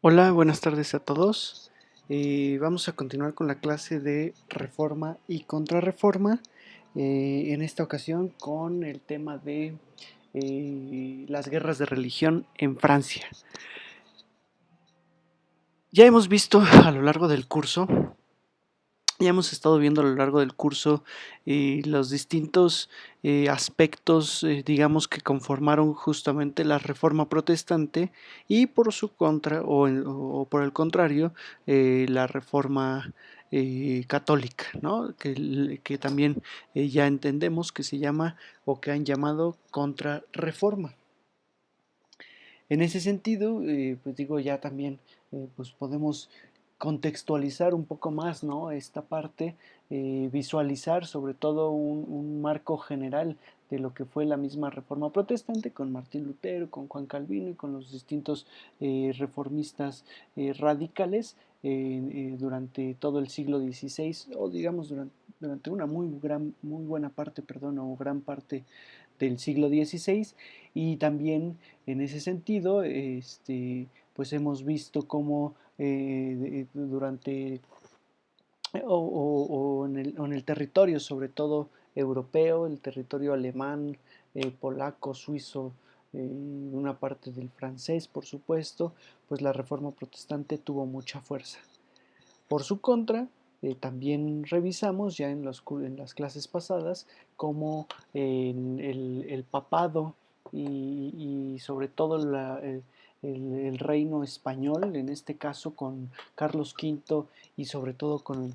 Hola, buenas tardes a todos. Vamos a continuar con la clase de reforma y contrarreforma. En esta ocasión con el tema de las guerras de religión en Francia. Ya hemos visto a lo largo del curso, ya hemos estado viendo a lo largo del curso los distintos aspectos, digamos, que conformaron justamente la reforma protestante y por su contra, o por el contrario, la reforma católica, ¿no? Que también ya entendemos que se llama o que han llamado contrarreforma. En ese sentido, pues digo, ya también pues podemos contextualizar un poco más, ¿no? Esta parte, visualizar sobre todo un marco general de lo que fue la misma reforma protestante con Martín Lutero, con Juan Calvino y con los distintos reformistas radicales durante todo el siglo XVI o digamos durante una muy buena parte, perdón, o gran parte del siglo XVI. Y también en ese sentido, pues hemos visto cómo durante o en el territorio, sobre todo europeo, el territorio alemán, polaco, suizo, una parte del francés, por supuesto, pues la reforma protestante tuvo mucha fuerza. Por su contra, también revisamos ya en las clases pasadas cómo el papado y sobre todo el reino español, en este caso con Carlos V y sobre todo con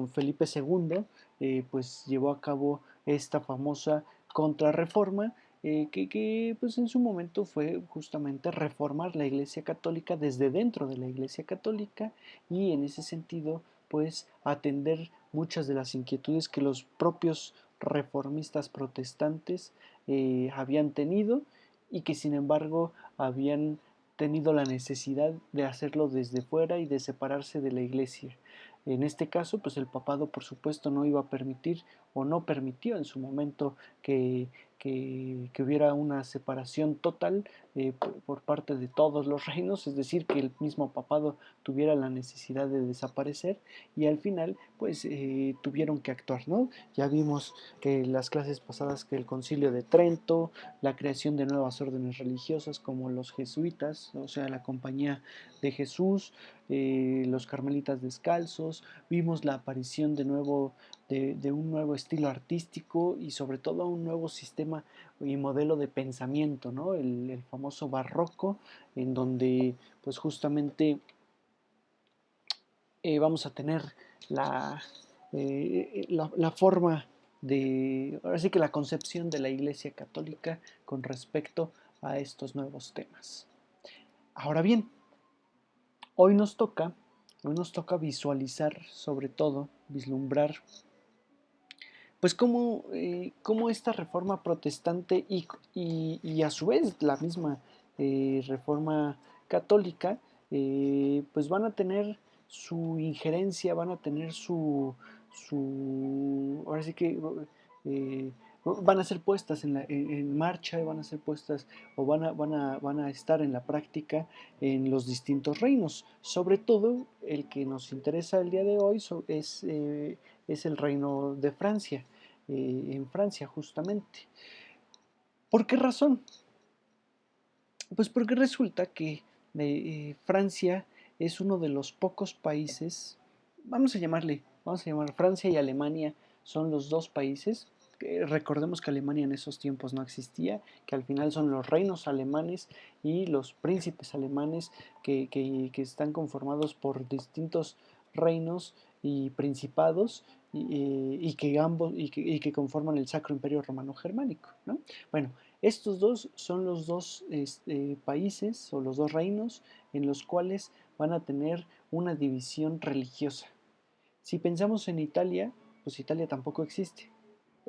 Felipe II, pues llevó a cabo esta famosa contrarreforma pues en su momento fue justamente reformar la Iglesia Católica desde dentro de la Iglesia Católica y en ese sentido pues atender muchas de las inquietudes que los propios reformistas protestantes habían tenido y que sin embargo habían tenido la necesidad de hacerlo desde fuera y de separarse de la Iglesia. En este caso, pues el papado por supuesto no iba a permitir o no permitió en su momento que hubiera una separación total por parte de todos los reinos, es decir, que el mismo papado tuviera la necesidad de desaparecer y al final pues tuvieron que actuar, ¿no? Ya vimos en las clases pasadas que el concilio de Trento, la creación de nuevas órdenes religiosas como los jesuitas, o sea, la compañía de Jesús, los carmelitas descalzos, vimos la aparición de un nuevo estilo artístico y sobre todo un nuevo sistema y modelo de pensamiento, ¿no? El famoso barroco, en donde pues justamente vamos a tener la, la forma ahora sí que la concepción de la Iglesia Católica con respecto a estos nuevos temas. Ahora bien, hoy nos toca, hoy nos toca visualizar, sobre todo, vislumbrar pues cómo esta reforma protestante y a su vez la misma reforma católica, pues van a tener su injerencia, van a tener ahora sí que eh, van a ser puestas en marcha, van a ser puestas o van a estar en la práctica en los distintos reinos. Sobre todo el que nos interesa el día de hoy es el reino de Francia, en Francia justamente. ¿Por qué razón? Pues porque resulta que Francia es uno de los pocos países, vamos a llamar Francia y Alemania son los dos países. Recordemos que Alemania en esos tiempos no existía, que al final son los reinos alemanes y los príncipes alemanes que están conformados por distintos reinos y principados y que conforman el Sacro Imperio Romano Germánico, ¿no? Bueno, estos dos son los dos países o los dos reinos en los cuales van a tener una división religiosa. Si pensamos en Italia, pues Italia tampoco existe.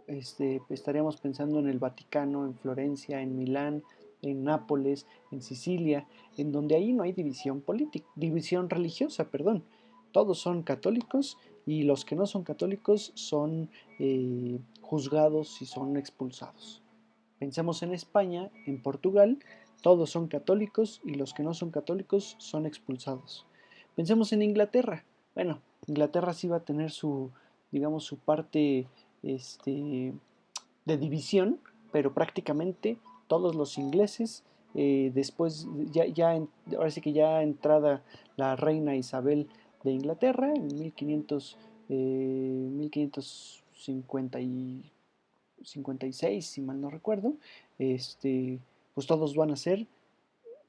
Estaríamos pensando en el Vaticano, en Florencia, en Milán, en Nápoles, en Sicilia, en donde ahí no hay división política, división religiosa, perdón. Todos son católicos y los que no son católicos son juzgados y son expulsados. Pensemos en España, en Portugal, Todos son católicos y los que no son católicos son expulsados. Pensemos en Inglaterra. Bueno, Inglaterra sí va a tener su, digamos, su parte de división, pero prácticamente todos los ingleses, después, ahora sí que ya entrada la reina Isabel de Inglaterra en 1556, si mal no recuerdo, pues todos van a ser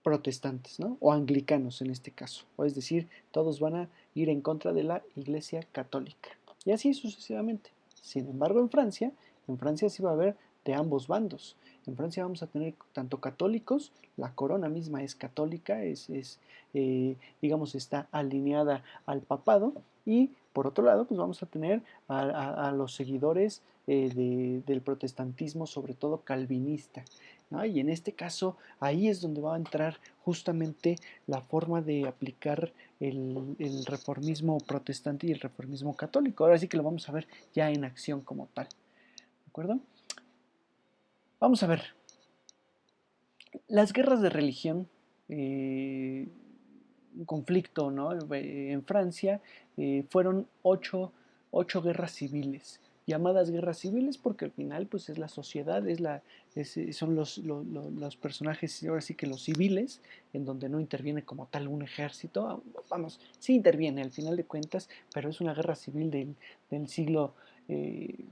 protestantes, ¿no? O anglicanos en este caso. O es decir, todos van a ir en contra de la Iglesia Católica. Y así sucesivamente. Sin embargo, en Francia sí va a haber de ambos bandos. En Francia vamos a tener tanto católicos, la corona misma es católica, digamos, está alineada al papado, y por otro lado, pues vamos a tener a los seguidores del protestantismo, sobre todo calvinista, ¿no? Y en este caso, ahí es donde va a entrar justamente la forma de aplicar el reformismo protestante y el reformismo católico. Ahora sí que lo vamos a ver ya en acción como tal. ¿De acuerdo? Vamos a ver. Las guerras de religión, un conflicto, ¿no? En Francia, fueron ocho guerras civiles, llamadas guerras civiles porque al final pues es la sociedad, son los personajes, ahora sí que los civiles, en donde no interviene como tal un ejército. Vamos, sí interviene al final de cuentas, pero es una guerra civil del siglo, eh,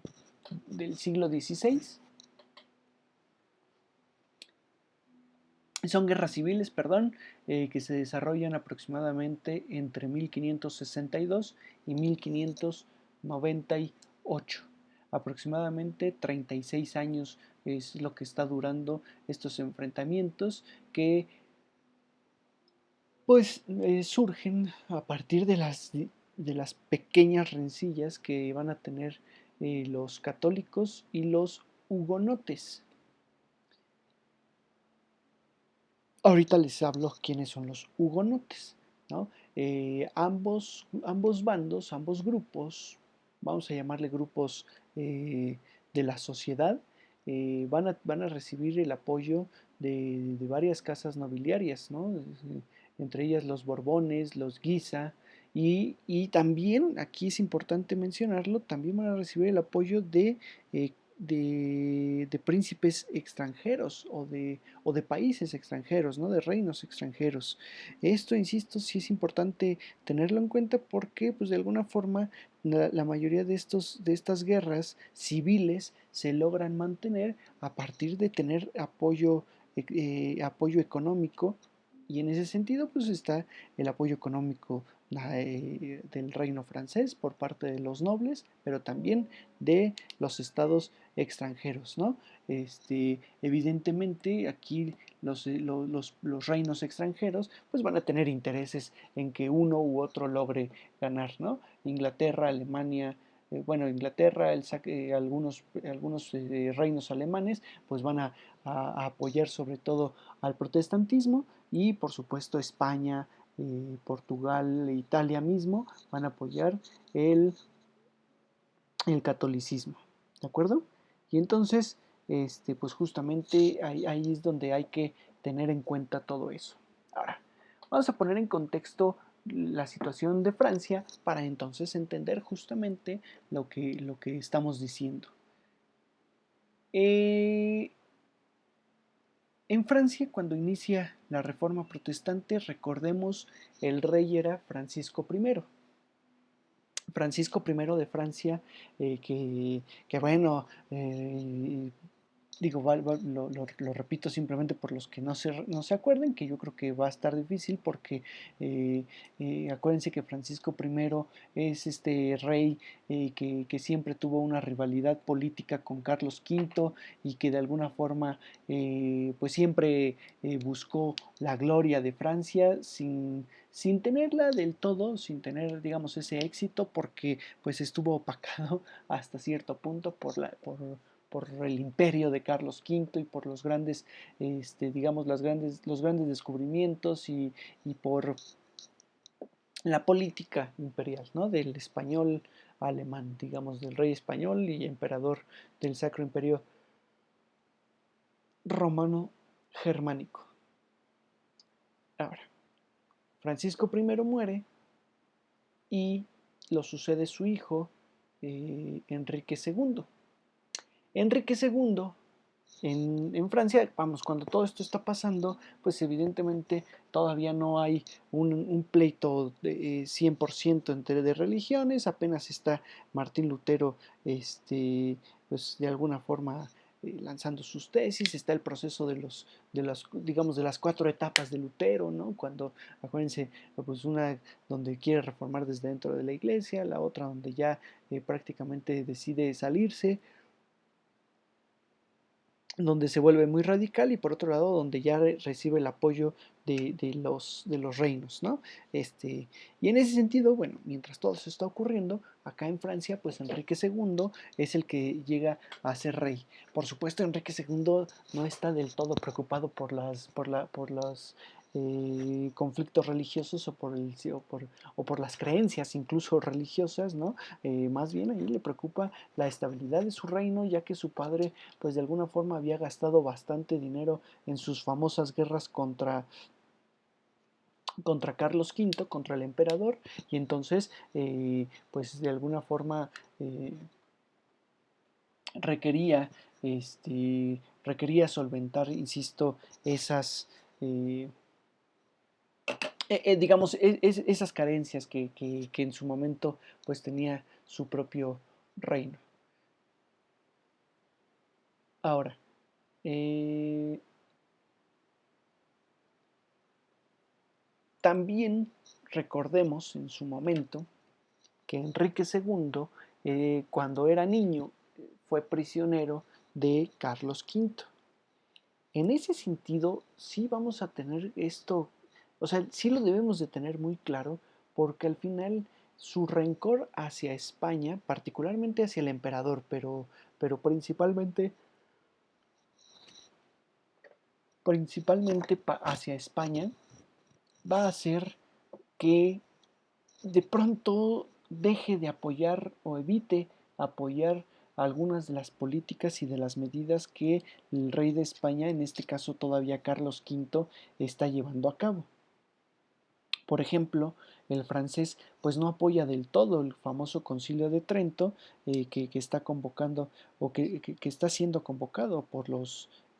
del siglo XVI. Son guerras civiles, perdón, que se desarrollan aproximadamente entre 1562 y 1598. Aproximadamente 36 años es lo que está durando estos enfrentamientos, que pues surgen a partir de las pequeñas rencillas que van a tener los católicos y los hugonotes. Ahorita les hablo quiénes son los hugonotes, ¿no? Ambos bandos, ambos grupos, vamos a llamarle grupos de la sociedad, van a recibir el apoyo de varias casas nobiliarias, ¿no? Entre ellas los Borbones, los Guisa, y también, aquí es importante mencionarlo, también van a recibir el apoyo eh, de príncipes extranjeros o de países extranjeros, ¿no? De reinos extranjeros. Esto, insisto, sí es importante tenerlo en cuenta porque, pues, de alguna forma, la mayoría de estas guerras civiles se logran mantener a partir de tener apoyo económico, y en ese sentido, pues, está el apoyo económico del reino francés por parte de los nobles, pero también de los estados extranjeros, ¿no? Evidentemente aquí los reinos extranjeros pues van a tener intereses en que uno u otro logre ganar, ¿no? Inglaterra, Alemania, bueno, Inglaterra, algunos reinos alemanes pues van a apoyar sobre todo al protestantismo, y por supuesto España, Portugal e Italia mismo van a apoyar el, el catolicismo, ¿de acuerdo? Y entonces, pues justamente ahí es donde hay que tener en cuenta todo eso. Ahora, vamos a poner en contexto la situación de Francia para entonces entender justamente lo que estamos diciendo. Eh, en Francia, cuando inicia la Reforma Protestante, recordemos, el rey era Francisco I. Francisco I de Francia, que bueno, digo, lo repito simplemente por los que no se acuerden, que yo creo que va a estar difícil porque eh, acuérdense que Francisco I es este rey que siempre tuvo una rivalidad política con Carlos V, y que de alguna forma pues siempre buscó la gloria de Francia sin tenerla del todo, sin tener, digamos, ese éxito, porque pues estuvo opacado hasta cierto punto por el imperio de Carlos V y por los grandes, digamos, los grandes descubrimientos, y por la política imperial, ¿no? Del español alemán, digamos, del rey español y emperador del Sacro Imperio Romano Germánico. Ahora, Francisco I muere y lo sucede su hijo, Enrique II. Enrique II en Francia, vamos, cuando todo esto está pasando, pues evidentemente todavía no hay un pleito de 100% entre de religiones, apenas está Martín Lutero, pues de alguna forma lanzando sus tesis, está el proceso digamos, de las 4 etapas de Lutero, ¿no? Cuando, acuérdense, pues una donde quiere reformar desde dentro de la iglesia, la otra donde ya prácticamente decide salirse, donde se vuelve muy radical y por otro lado donde ya recibe el apoyo de los reinos, ¿no? Y en ese sentido, bueno, mientras todo eso está ocurriendo, acá en Francia, pues Enrique II es el que llega a ser rey. Por supuesto, Enrique II no está del todo preocupado por los conflictos religiosos o por las creencias incluso religiosas, ¿no? Más bien ahí le preocupa la estabilidad de su reino, ya que su padre pues de alguna forma había gastado bastante dinero en sus famosas guerras contra Carlos V, contra el emperador, y entonces pues de alguna forma requería, requería solventar, insisto, eh, digamos, esas carencias que en su momento pues tenía su propio reino. Ahora, eh, también recordemos en su momento que Enrique II, cuando era niño, fue prisionero de Carlos V. En ese sentido, sí vamos a tener esto, o sea, sí lo debemos de tener muy claro, porque al final su rencor hacia España, particularmente hacia el emperador, pero principalmente hacia España, va a hacer que de pronto deje de apoyar o evite apoyar algunas de las políticas y de las medidas que el rey de España, en este caso todavía Carlos V, está llevando a cabo. Por ejemplo, el francés pues no apoya del todo el famoso Concilio de Trento, que está convocando o que está siendo convocado por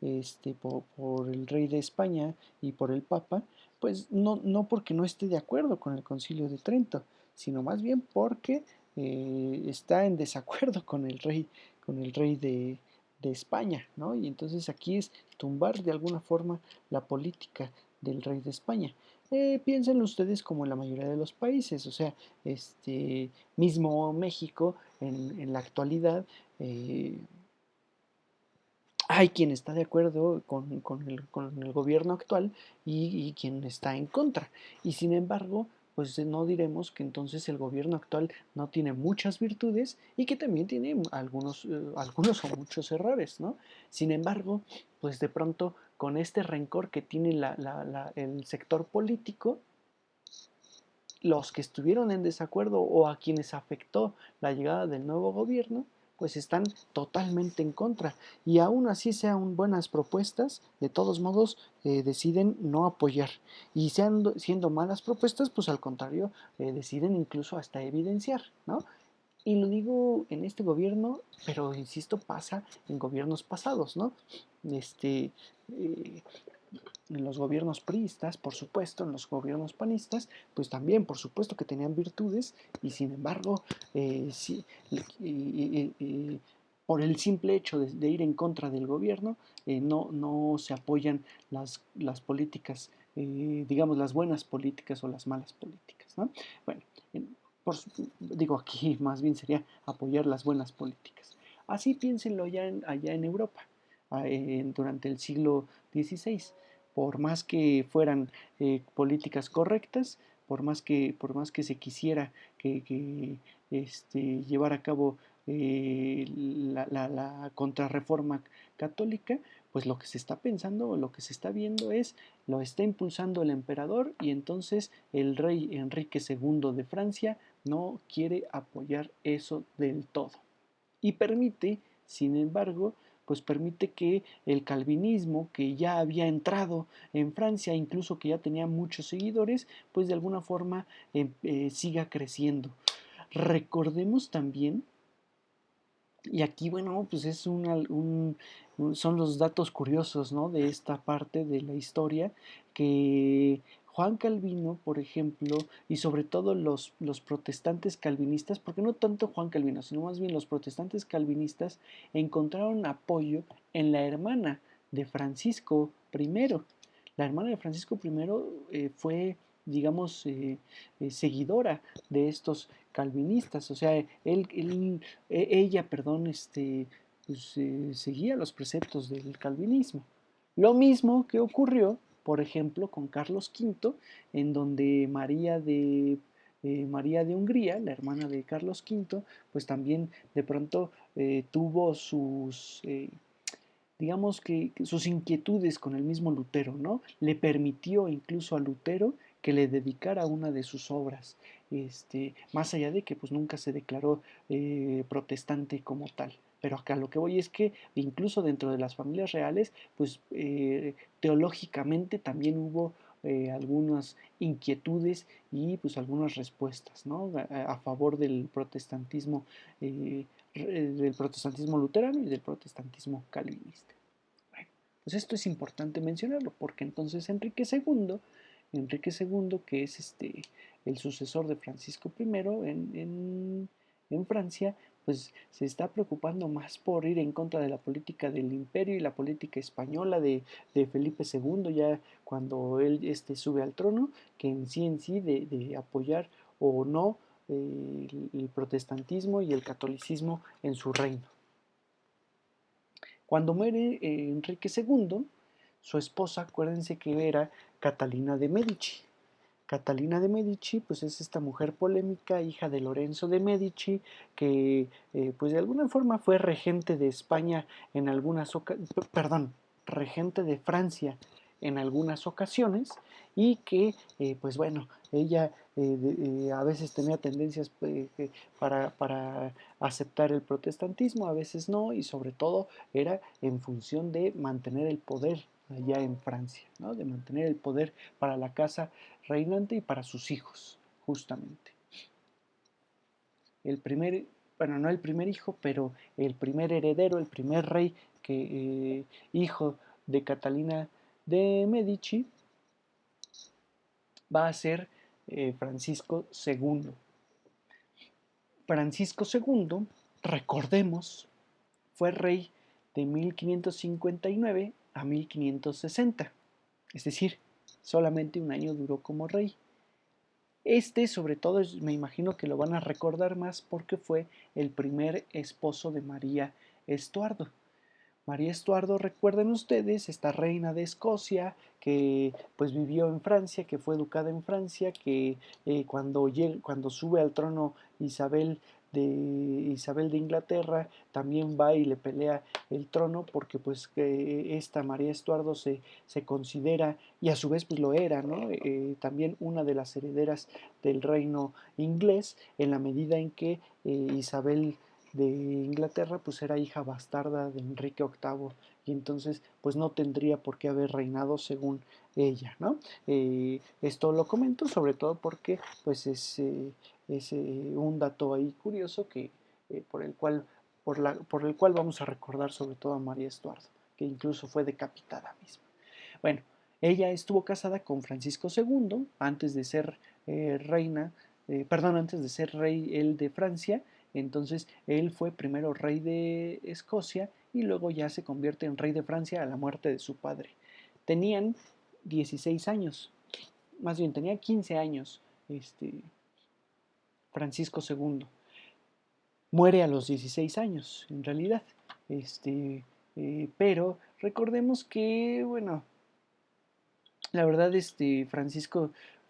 el rey de España y por el Papa, pues no porque no esté de acuerdo con el Concilio de Trento, sino más bien porque está en desacuerdo con el rey de España, ¿no? Y entonces aquí es tumbar de alguna forma la política del rey de España. Piensen ustedes como en la mayoría de los países, o sea, mismo México en la actualidad, eh, hay quien está de acuerdo con el gobierno actual y quien está en contra. Y sin embargo, pues no diremos que entonces el gobierno actual no tiene muchas virtudes y que también tiene algunos o muchos errores, ¿no? Sin embargo, pues de pronto con este rencor que tiene el sector político, los que estuvieron en desacuerdo o a quienes afectó la llegada del nuevo gobierno, pues están totalmente en contra. Y aún así sean buenas propuestas, de todos modos deciden no apoyar. Y siendo malas propuestas, pues al contrario, deciden incluso hasta evidenciar, ¿no? Y lo digo en este gobierno, pero insisto, pasa en gobiernos pasados, ¿no? Eh, en los gobiernos priistas, por supuesto, en los gobiernos panistas, pues también, por supuesto que tenían virtudes y sin embargo, sí, por el simple hecho de ir en contra del gobierno, no se apoyan las políticas, digamos, las buenas políticas o las malas políticas, ¿no? Bueno, por, digo aquí más bien sería apoyar las buenas políticas. Así piénsenlo allá en Europa, durante el siglo XVI, por más que fueran políticas correctas, por más que se quisiera llevar a cabo la contrarreforma católica, pues lo que se está pensando o lo que se está viendo lo está impulsando el emperador y entonces el rey Enrique II de Francia no quiere apoyar eso del todo. Y permite, sin embargo, pues permite que el calvinismo, que ya había entrado en Francia, incluso que ya tenía muchos seguidores, pues de alguna forma siga creciendo. Recordemos también, y aquí, bueno, pues es son los datos curiosos, ¿no? De esta parte de la historia, que Juan Calvino, por ejemplo, y sobre todo los protestantes calvinistas, porque no tanto Juan Calvino, sino más bien los protestantes calvinistas, encontraron apoyo en la hermana de Francisco I. La hermana de Francisco I fue, digamos, seguidora de estos calvinistas, o sea, ella, perdón, pues, seguía los preceptos del calvinismo. Lo mismo que ocurrió, por ejemplo, con Carlos V, en donde María de Hungría, la hermana de Carlos V, pues también de pronto tuvo digamos que sus inquietudes con el mismo Lutero, ¿no? Le permitió incluso a Lutero que le dedicara una de sus obras, más allá de que pues nunca se declaró protestante como tal. Pero acá lo que voy es que incluso dentro de las familias reales, pues teológicamente también hubo algunas inquietudes y pues algunas respuestas, ¿no? A favor eh, del protestantismo luterano y del protestantismo calvinista. Bueno, pues esto es importante mencionarlo porque entonces Enrique II, que es el sucesor de Francisco I en Francia, pues se está preocupando más por ir en contra de la política del imperio y la política española de Felipe II, ya cuando él sube al trono, que en sí de apoyar o no el protestantismo y el catolicismo en su reino. Cuando muere Enrique II, su esposa, acuérdense que era Catalina de Medici. Catalina de Medici, pues es esta mujer polémica, hija de Lorenzo de Medici, que pues de alguna forma fue regente de España en algunas perdón, regente de Francia en algunas ocasiones y que pues bueno, ella a veces tenía tendencias para aceptar el protestantismo, a veces no, y sobre todo era en función de mantener el poder allá en Francia, ¿no? De mantener el poder para la casa reinante y para sus hijos, justamente. El primer, bueno, no el primer hijo, pero el primer heredero, el primer rey hijo de Catalina de Medici, va a ser Francisco II. Francisco II, recordemos, fue rey de 1559 a 1560, es decir, solamente un año duró como rey. Sobre todo, me imagino que lo van a recordar más porque fue el primer esposo de María Estuardo. María Estuardo, recuerden ustedes, esta reina de Escocia que pues vivió en Francia, que fue educada en Francia, que cuando sube al trono Isabel Isabel de Inglaterra, también va y le pelea el trono porque pues esta María Estuardo se considera, y a su vez pues lo era, ¿no? También una de las herederas del reino inglés, en la medida en que Isabel de Inglaterra pues era hija bastarda de Enrique VIII y entonces pues no tendría por qué haber reinado según ella, ¿no? Esto lo comento sobre todo porque pues es un dato ahí curioso por el cual vamos a recordar sobre todo a María Estuardo, que incluso fue decapitada misma. Bueno, ella estuvo casada con Francisco II antes de ser antes de ser rey él de Francia. Entonces él fue primero rey de Escocia y luego ya se convierte en rey de Francia a la muerte de su padre. Tenían 16 años, más bien tenía 15 años Francisco II. Muere a los 16 años, en realidad. Pero recordemos que, bueno, la verdad,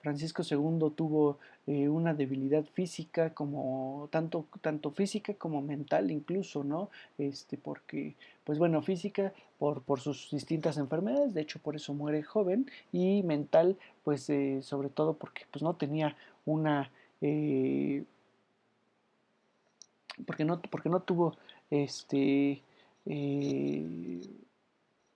Francisco II tuvo una debilidad física, tanto física como mental incluso, ¿no? Porque, pues bueno, física por sus distintas enfermedades, de hecho por eso muere joven, y mental, pues sobre todo porque pues no tenía una, porque no tuvo este,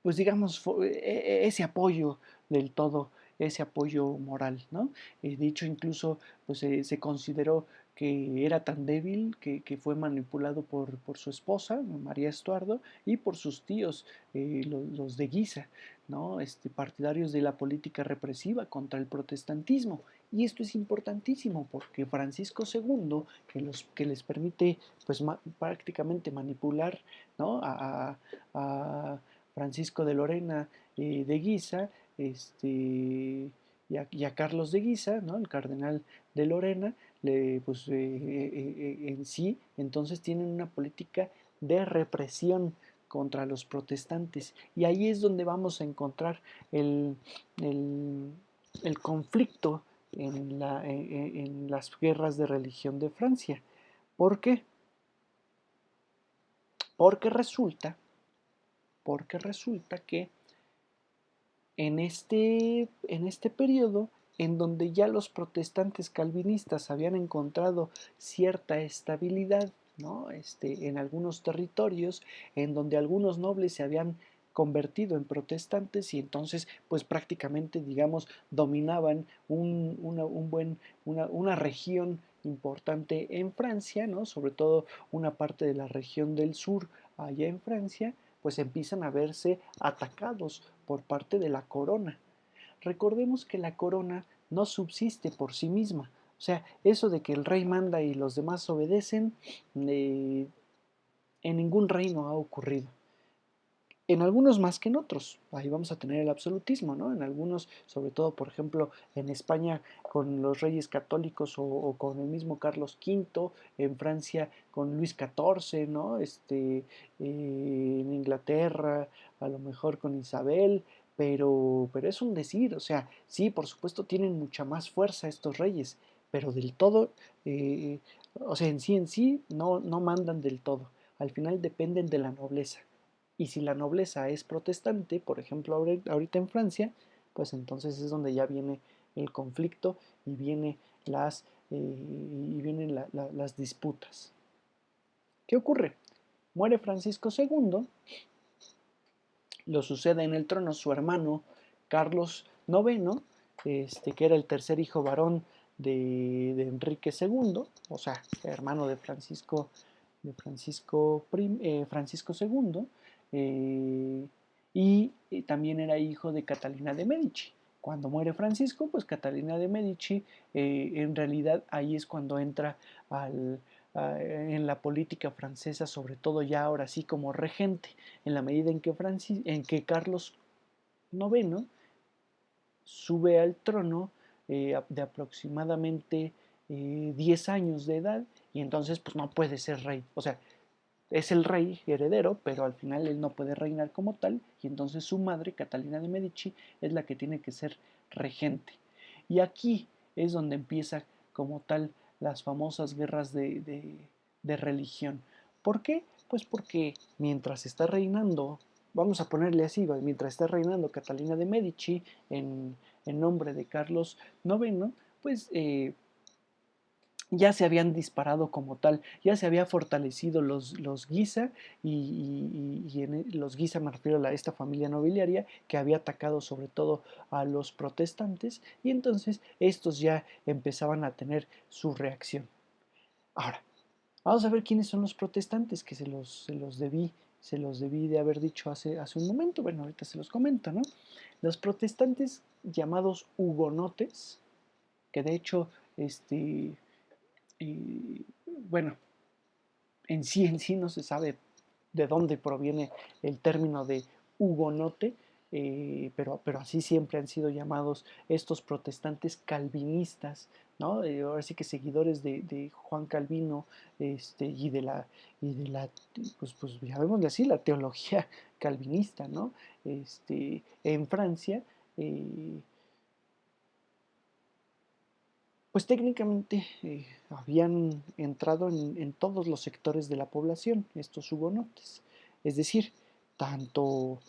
pues digamos, ese apoyo del todo, ese apoyo moral, ¿no? De hecho, incluso pues, se consideró que era tan débil que fue manipulado por su esposa, María Estuardo, y por sus tíos, los de Guisa, ¿no? Partidarios de la política represiva contra el protestantismo. Y esto es importantísimo porque Francisco II, que les permite pues, prácticamente manipular, ¿no? A Francisco de Lorena de Guisa, y a Carlos de Guisa, ¿no? El cardenal de Lorena, pues, en sí, entonces tienen una política de represión contra los protestantes. Y ahí es donde vamos a encontrar el, el, el conflicto en las guerras de religión de Francia. ¿Por qué? Porque resulta, porque resulta que en este periodo en donde ya los protestantes calvinistas habían encontrado cierta estabilidad, ¿no? En algunos territorios, en donde algunos nobles se habían convertido en protestantes y entonces pues prácticamente digamos dominaban una región importante en Francia, ¿no? Sobre todo una parte de la región del sur allá en Francia, pues empiezan a verse atacados por parte de la corona. Recordemos que la corona no subsiste por sí misma. O sea, eso de que el rey manda y los demás obedecen, en ningún reino ha ocurrido. En algunos más que en otros. Ahí vamos a tener el absolutismo, ¿no? En algunos, sobre todo, por ejemplo, en España con los reyes católicos o con el mismo Carlos V, en Francia con Luis XIV, ¿no? En Inglaterra, a lo mejor con Isabel, pero es un decir, o sea, sí, por supuesto tienen mucha más fuerza estos reyes, pero del todo, o sea, en sí no mandan del todo. Al final dependen de la nobleza. Y si la nobleza es protestante, por ejemplo, ahorita en Francia, pues entonces es donde ya viene el conflicto y, vienen las disputas. ¿Qué ocurre? Muere Francisco II, lo sucede en el trono su hermano Carlos IX, que era el tercer hijo varón de Enrique II, o sea, hermano Francisco II, y también era hijo de Catalina de Medici. Cuando muere Francisco, pues Catalina de Medici, en realidad ahí es cuando entra en la política francesa, sobre todo ya ahora sí como regente, en la medida en que Carlos IX sube al trono de aproximadamente 10 años de edad y entonces pues no puede ser rey. O sea, es el rey heredero, pero al final él no puede reinar como tal y entonces su madre, Catalina de Medici, es la que tiene que ser regente. Y aquí es donde empieza como tal las famosas guerras de religión. ¿Por qué? Pues porque mientras está reinando, vamos a ponerle así, mientras está reinando Catalina de Medici en nombre de Carlos IX, pues ya se habían disparado como tal, ya se había fortalecido los Guisa los Guisa me refiero a esta familia nobiliaria que había atacado sobre todo a los protestantes y entonces estos ya empezaban a tener su reacción. Ahora, vamos a ver quiénes son los protestantes, que se los debí de haber dicho hace un momento, bueno, ahorita se los comento, ¿no? Los protestantes llamados hugonotes, que de hecho, bueno, en sí no se sabe de dónde proviene el término de hugonote, pero así siempre han sido llamados estos protestantes calvinistas, ¿no? Ahora sí que seguidores de Juan Calvino y de la pues llamémosle así, la teología calvinista, ¿no? En Francia, pues técnicamente habían entrado en todos los sectores de la población, estos hugonotes. Es decir, tanto,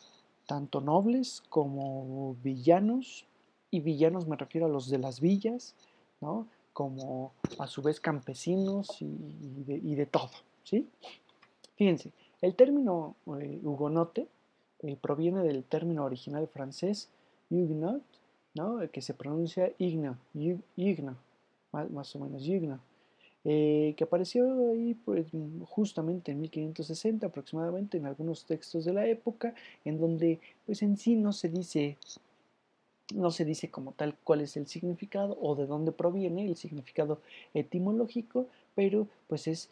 tanto nobles como villanos, y villanos me refiero a los de las villas, ¿no? Como a su vez campesinos y de todo, ¿sí? Fíjense, El término hugonote proviene del término original francés huguenot, ¿no? Que se pronuncia igno, igno, más o menos igno, que apareció ahí pues, justamente en 1560 aproximadamente en algunos textos de la época, en donde pues en sí no se dice como tal cuál es el significado o de dónde proviene el significado etimológico, pero pues es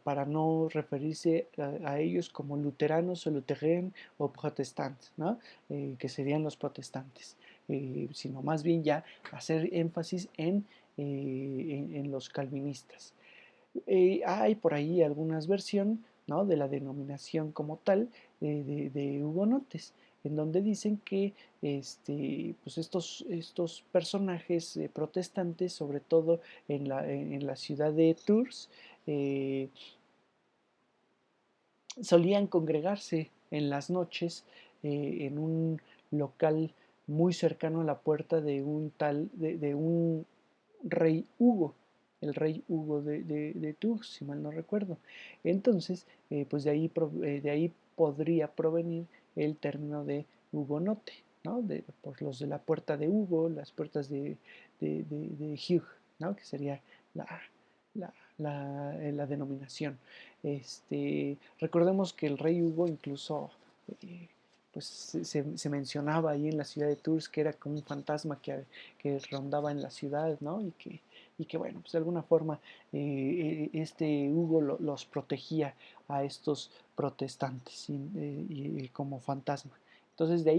para no referirse a ellos como luteranos o luterán o protestantes, ¿no? Que serían los protestantes, sino más bien ya hacer énfasis en los calvinistas. Hay por ahí algunas versiones, ¿no? De la denominación como tal de hugonotes, en donde dicen que pues estos personajes protestantes, sobre todo en la ciudad de Tours, eh, solían congregarse en las noches en un local muy cercano a la puerta de un rey Hugo, el rey Hugo de Tours, si mal no recuerdo. Entonces, pues de ahí podría provenir el término de hugonote, ¿no? Por los de la puerta de Hugo, las puertas de Hugh, ¿no? Que sería la, la denominación. Recordemos que el rey Hugo incluso eh, pues se mencionaba ahí en la ciudad de Tours que era como un fantasma que rondaba en la ciudad, ¿no? Y que bueno, pues de alguna forma este Hugo los protegía a estos protestantes y como fantasma. Entonces de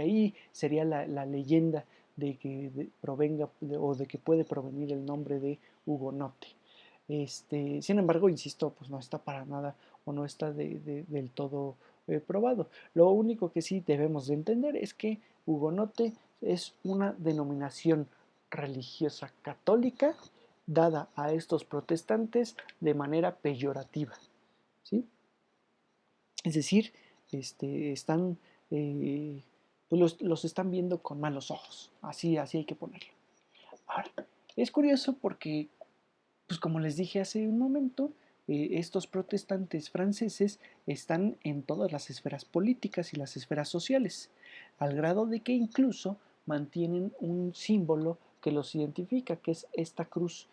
ahí sería la leyenda de que provenga o de que puede provenir el nombre de hugonote. Sin embargo, insisto, pues no está para nada o no está del todo probado. Lo único que sí debemos de entender es que hugonote es una denominación religiosa católica dada a estos protestantes de manera peyorativa, ¿sí? Es decir, están, pues los están viendo con malos ojos, así hay que ponerlo. Ahora, es curioso porque pues como les dije hace un momento, estos protestantes franceses están en todas las esferas políticas y las esferas sociales, al grado de que incluso mantienen un símbolo que los identifica, que es esta cruz,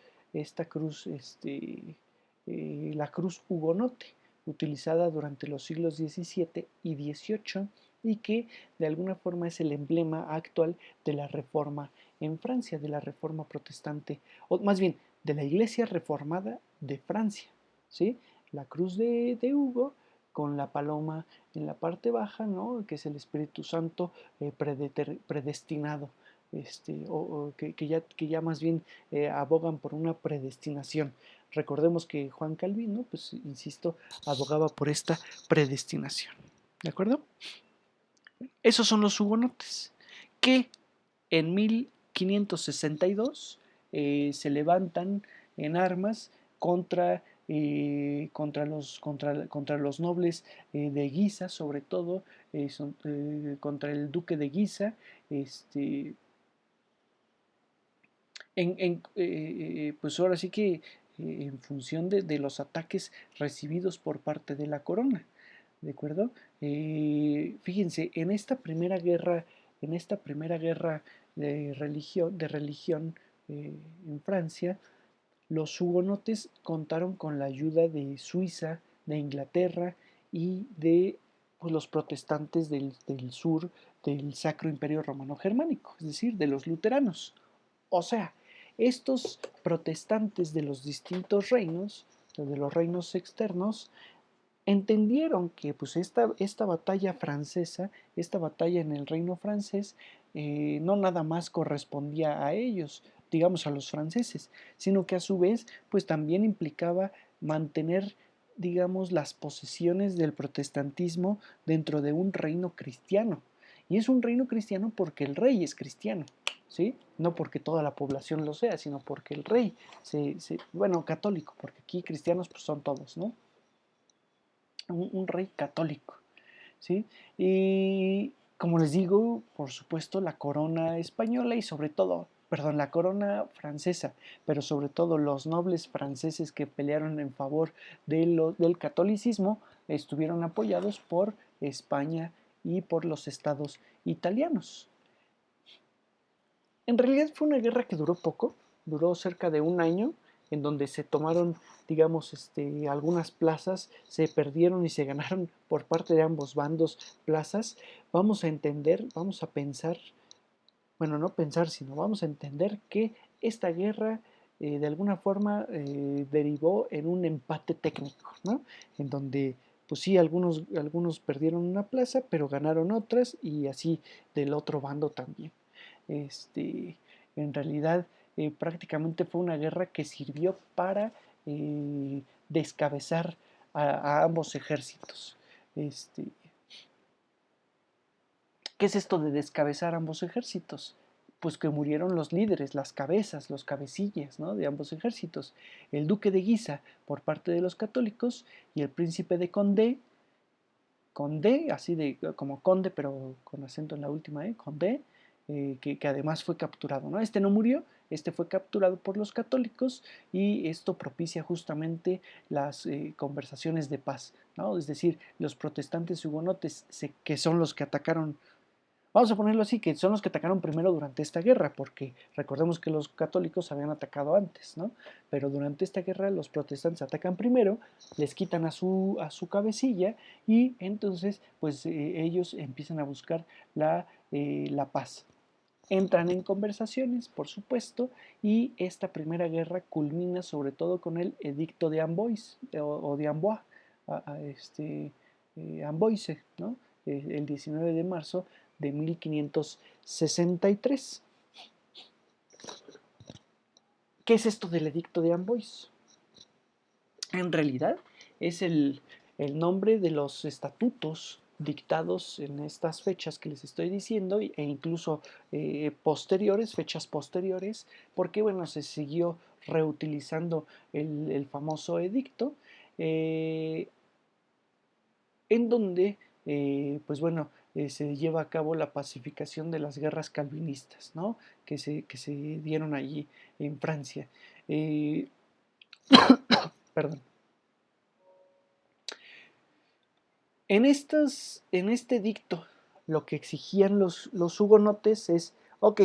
la cruz hugonote, utilizada durante los siglos XVII y XVIII y que de alguna forma es el emblema actual de la reforma en Francia, de la reforma protestante, o más bien de la Iglesia Reformada de Francia, ¿sí? La cruz de Hugo con la paloma en la parte baja, ¿no? Que es el Espíritu Santo predestinado, que ya más bien abogan por una predestinación. Recordemos que Juan Calvino, pues insisto, abogaba por esta predestinación. ¿De acuerdo? Esos son los hugonotes, que en 1562 se levantan en armas contra los nobles de Guisa, sobre todo contra el duque de Guisa, pues ahora sí que en función de los ataques recibidos por parte de la corona. ¿De acuerdo? Fíjense, en esta primera guerra de religión en Francia, los hugonotes contaron con la ayuda de Suiza, de Inglaterra y de pues, los protestantes del sur del Sacro Imperio Romano Germánico, es decir, de los luteranos. O sea, estos protestantes de los distintos reinos, de los reinos externos, entendieron que pues esta batalla francesa, esta batalla en el reino francés, no nada más correspondía a ellos, digamos a los franceses, sino que a su vez pues también implicaba mantener, digamos, las posesiones del protestantismo dentro de un reino cristiano. Y es un reino cristiano porque el rey es cristiano, ¿sí? No porque toda la población lo sea, sino porque el rey, bueno, católico, porque aquí cristianos pues son todos, ¿no? Un rey católico, ¿sí? Y como les digo, por supuesto, la corona española y sobre todo, perdón, la corona francesa, pero sobre todo los nobles franceses que pelearon en favor del catolicismo, estuvieron apoyados por España y por los estados italianos. En realidad fue una guerra que duró poco, duró cerca de un año, en donde se tomaron, digamos, algunas plazas, se perdieron y se ganaron por parte de ambos bandos plazas. Vamos a entender, vamos a pensar, bueno, no pensar, sino vamos a entender que esta guerra de alguna forma derivó en un empate técnico, ¿no? En donde, pues sí, algunos perdieron una plaza, pero ganaron otras y así del otro bando también. Este, en realidad, prácticamente fue una guerra que sirvió para descabezar a ambos ejércitos. Este, ¿Qué es esto de descabezar ambos ejércitos? Pues que murieron los líderes, las cabezas, los cabecillas, ¿no?, de ambos ejércitos. El duque de Guisa por parte de los católicos y el príncipe de Condé, Condé, así de como conde, pero con acento en la última, Condé, que además fue capturado, ¿no? Este no murió, este fue capturado por los católicos y esto propicia justamente las conversaciones de paz, ¿no? Es decir, los protestantes hugonotes, que son los que atacaron. Vamos a ponerlo así, que son los que atacaron primero durante esta guerra, porque recordemos que los católicos habían atacado antes, ¿no? Pero durante esta guerra los protestantes atacan primero, les quitan a su cabecilla y entonces pues ellos empiezan a buscar la paz. Entran en conversaciones, por supuesto, y esta primera guerra culmina sobre todo con el edicto de Amboise, o de Amboise, Amboise, ¿no? El 19 de marzo de 1563. ¿Qué es esto del edicto de Amboise? En realidad es el nombre de los estatutos dictados en estas fechas que les estoy diciendo e incluso posteriores, fechas posteriores, porque bueno, se siguió reutilizando el famoso edicto, en donde pues bueno, se lleva a cabo la pacificación de las guerras calvinistas, ¿no?, que se dieron allí en Francia. Eh, Perdón. En este dicto, lo que exigían los hugonotes es, ok,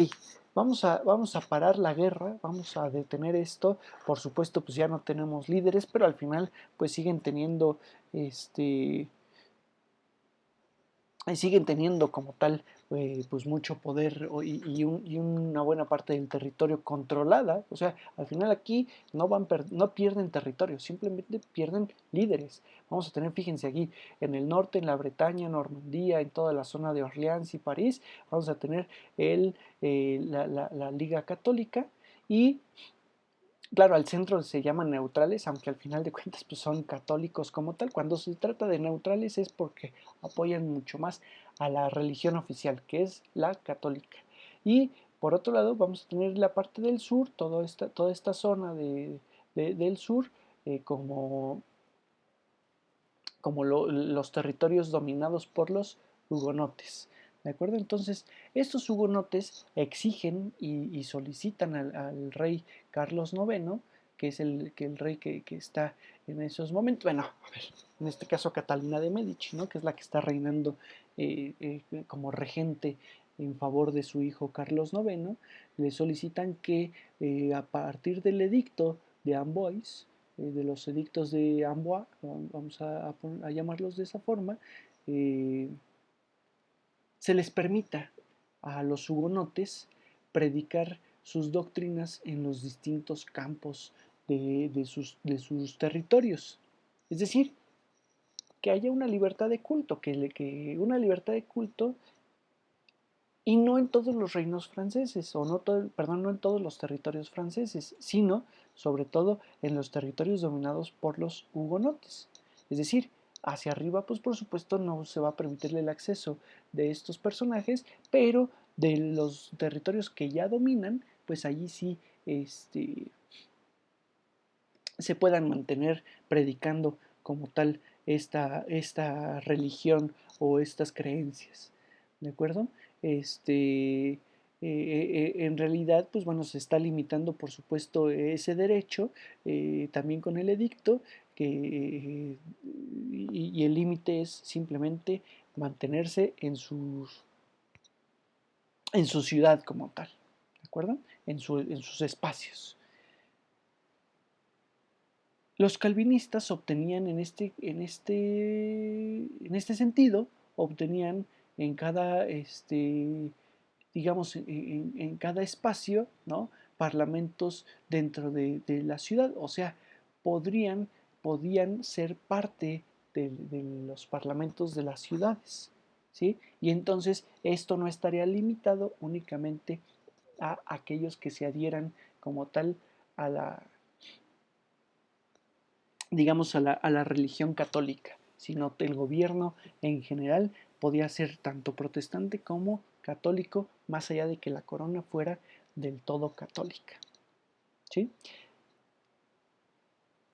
vamos a parar la guerra, vamos a detener esto. Por supuesto, pues ya no tenemos líderes, pero al final pues siguen teniendo como tal pues mucho poder y una buena parte del territorio controlada. O sea, al final aquí no pierden territorio, simplemente pierden líderes. Vamos a tener, fíjense aquí, en el norte, en la Bretaña, Normandía, en toda la zona de Orleans y París, vamos a tener la Liga Católica y claro, al centro se llaman neutrales, aunque al final de cuentas pues son católicos como tal. Cuando se trata de neutrales es porque apoyan mucho más a la religión oficial, que es la católica. Y por otro lado vamos a tener la parte del sur, toda esta zona del sur, como los territorios dominados por los hugonotes. ¿De acuerdo? Entonces, estos hugonotes exigen y solicitan al rey Carlos IX, que es el rey que está en esos momentos, bueno, a ver, en este caso Catalina de Medici, ¿no?, que es la que está reinando como regente en favor de su hijo Carlos IX, le solicitan que a partir del edicto de Amboise, de los edictos de Amboise, vamos a llamarlos de esa forma, se les permita a los hugonotes predicar sus doctrinas en los distintos campos de sus territorios. Es decir, que haya una libertad de culto, una libertad de culto, y no en todos los reinos franceses, o no, perdón, no en todos los territorios franceses, sino sobre todo en los territorios dominados por los hugonotes. Es decir, hacia arriba, pues por supuesto no se va a permitirle el acceso de estos personajes, pero de los territorios que ya dominan, pues allí sí se puedan mantener predicando como tal esta religión o estas creencias. ¿De acuerdo? En realidad, pues bueno, se está limitando, por supuesto, ese derecho, también con el edicto, y el límite es simplemente mantenerse en su ciudad como tal, ¿de acuerdo? En sus espacios. Los calvinistas obtenían en este sentido, obtenían en cada, digamos, en cada espacio, ¿no? Parlamentos dentro de la ciudad, o sea, podrían, podían ser parte de los parlamentos de las ciudades, ¿sí? Y entonces esto no estaría limitado únicamente a aquellos que se adhieran como tal a la, digamos, a la religión católica, sino que el gobierno en general podía ser tanto protestante como católico, más allá de que la corona fuera del todo católica. ¿Sí?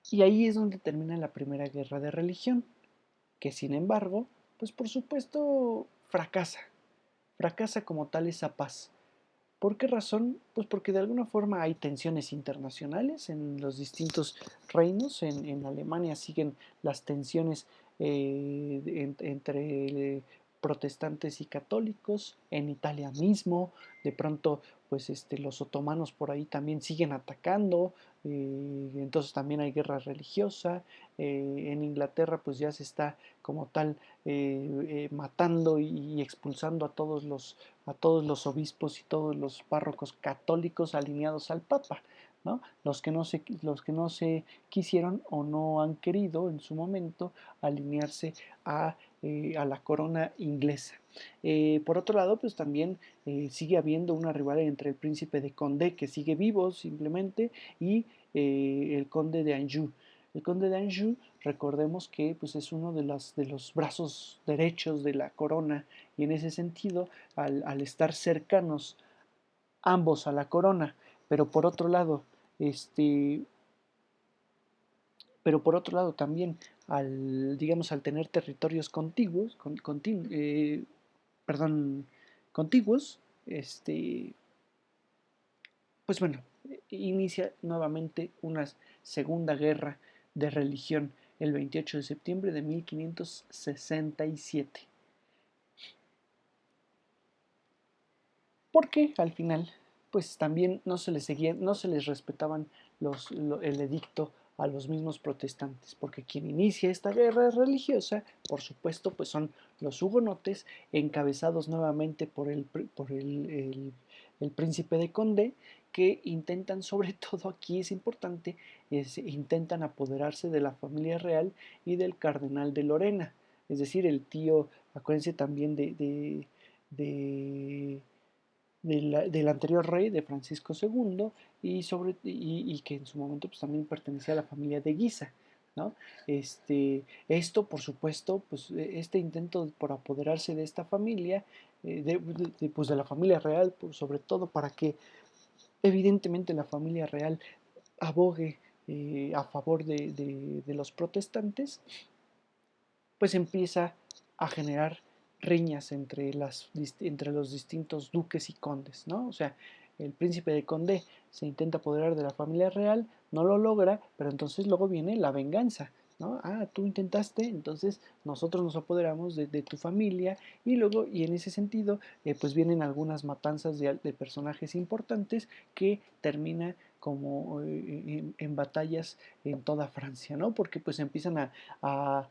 Y ahí es donde termina la primera guerra de religión, que sin embargo, pues por supuesto fracasa, fracasa como tal esa paz. ¿Por qué razón? Pues porque de alguna forma hay tensiones internacionales en los distintos reinos. En Alemania siguen las tensiones entre protestantes y católicos. En Italia mismo, de pronto, pues los otomanos por ahí también siguen atacando. Entonces también hay guerra religiosa. En Inglaterra, pues ya se está como tal matando y expulsando a todos los obispos y todos los párrocos católicos alineados al Papa, ¿no? Los que no se quisieron o no han querido en su momento alinearse a la corona inglesa. Por otro lado, pues también sigue habiendo una rivalidad entre el príncipe de Condé, que sigue vivo simplemente, y el conde de Anjou. El conde de Anjou, recordemos que pues, es uno de los brazos derechos de la corona, y en ese sentido, al estar cercanos ambos a la corona, pero por otro lado, este, pero por otro lado también digamos, al tener territorios contiguos, perdón, contiguos, pues bueno, inicia nuevamente una segunda guerra de religión el 28 de septiembre de 1567. Porque al final, pues también no se les respetaban el edicto a los mismos protestantes, porque quien inicia esta guerra religiosa, por supuesto, pues son los hugonotes, encabezados nuevamente el príncipe de Condé, que intentan, sobre todo aquí es importante, intentan apoderarse de la familia real y del cardenal de Lorena, es decir, el tío, acuérdense también de del anterior rey, de Francisco II, y que en su momento pues, también pertenecía a la familia de Guisa. ¿No? Esto, por supuesto, pues, este intento por apoderarse de esta familia, pues, de la familia real, pues, sobre todo para que evidentemente la familia real abogue a favor de los protestantes, pues empieza a generar riñas entre los distintos duques y condes, ¿no? O sea, el príncipe de Condé se intenta apoderar de la familia real, no lo logra, pero entonces luego viene la venganza, ¿no? Ah, tú intentaste, entonces nosotros nos apoderamos de tu familia y luego, y en ese sentido, pues vienen algunas matanzas de personajes importantes que termina como en batallas en toda Francia, ¿no? Porque pues empiezan a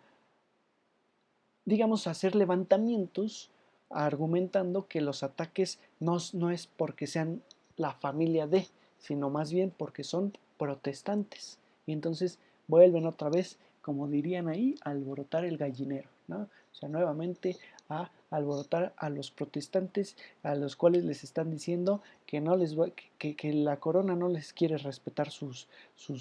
digamos, hacer levantamientos argumentando que los ataques no es porque sean la familia de, sino más bien porque son protestantes. Y entonces vuelven otra vez, como dirían ahí, a alborotar el gallinero, ¿no? O sea, nuevamente a alborotar a los protestantes, a los cuales les están diciendo que no les va, que la corona no les quiere respetar sus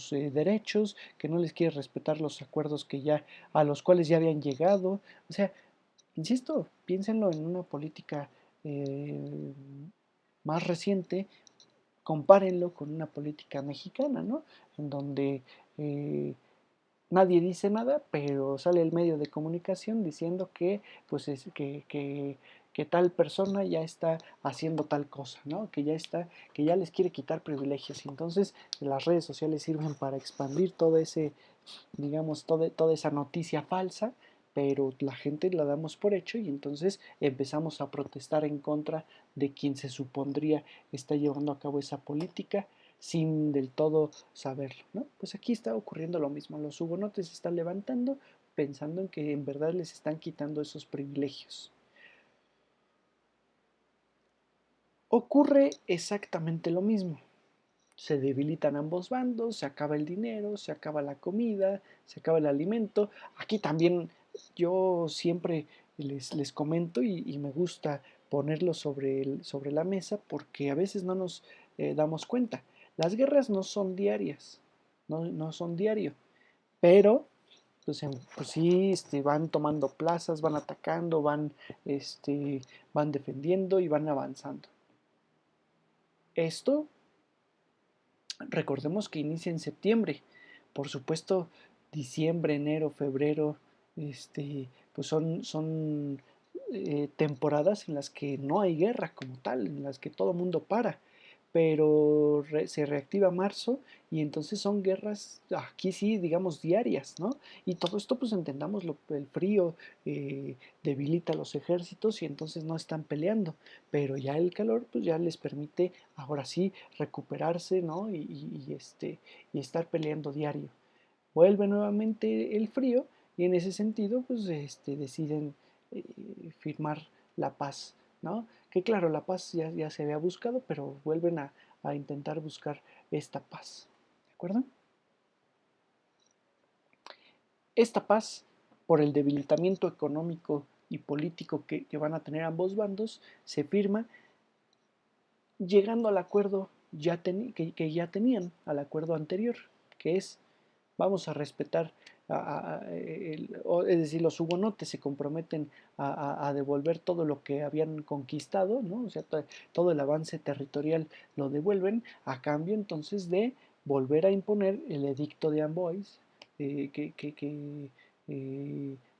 derechos, que no les quiere respetar los acuerdos que ya a los cuales ya habían llegado. O sea, insisto, piénsenlo en una política eh, más reciente, compárenlo con una política mexicana, ¿no? En donde nadie dice nada, pero sale el medio de comunicación diciendo que, pues que tal persona ya está haciendo tal cosa, ¿no? Que ya les quiere quitar privilegios. Y entonces las redes sociales sirven para expandir todo ese, digamos, toda esa noticia falsa, pero la gente la damos por hecho y entonces empezamos a protestar en contra de quien se supondría está llevando a cabo esa política sin del todo saberlo, ¿no? Pues aquí está ocurriendo lo mismo, los hugonotes se están levantando pensando en que en verdad les están quitando esos privilegios. Ocurre exactamente lo mismo. Se debilitan ambos bandos, se acaba el dinero, se acaba la comida, se acaba el alimento. Aquí también yo siempre les comento y me gusta ponerlo sobre la mesa porque a veces no nos damos cuenta. Las guerras no son diarias, no son diario, pero pues, pues sí, van tomando plazas, van atacando, van defendiendo y van avanzando. Esto recordemos que inicia en septiembre. Por supuesto, diciembre, enero, febrero, pues son temporadas en las que no hay guerra como tal, en las que todo el mundo para. Pero se reactiva marzo y entonces son guerras, aquí sí, digamos, diarias, ¿no? Y todo esto, pues entendamos, el frío debilita los ejércitos y entonces no están peleando, pero ya el calor, pues ya les permite, ahora sí, recuperarse, ¿no? Y estar peleando diario. Vuelve nuevamente el frío y en ese sentido, pues deciden eh, firmar la paz, ¿no? Que claro, la paz ya se había buscado, pero vuelven a intentar buscar esta paz, ¿de acuerdo? Esta paz, por el debilitamiento económico y político que van a tener ambos bandos, se firma llegando al acuerdo que ya tenían, al acuerdo anterior, que es vamos a respetar, es decir, los hugonotes se comprometen a devolver todo lo que habían conquistado, ¿no? O sea, todo el avance territorial lo devuelven a cambio entonces de volver a imponer el edicto de Amboise,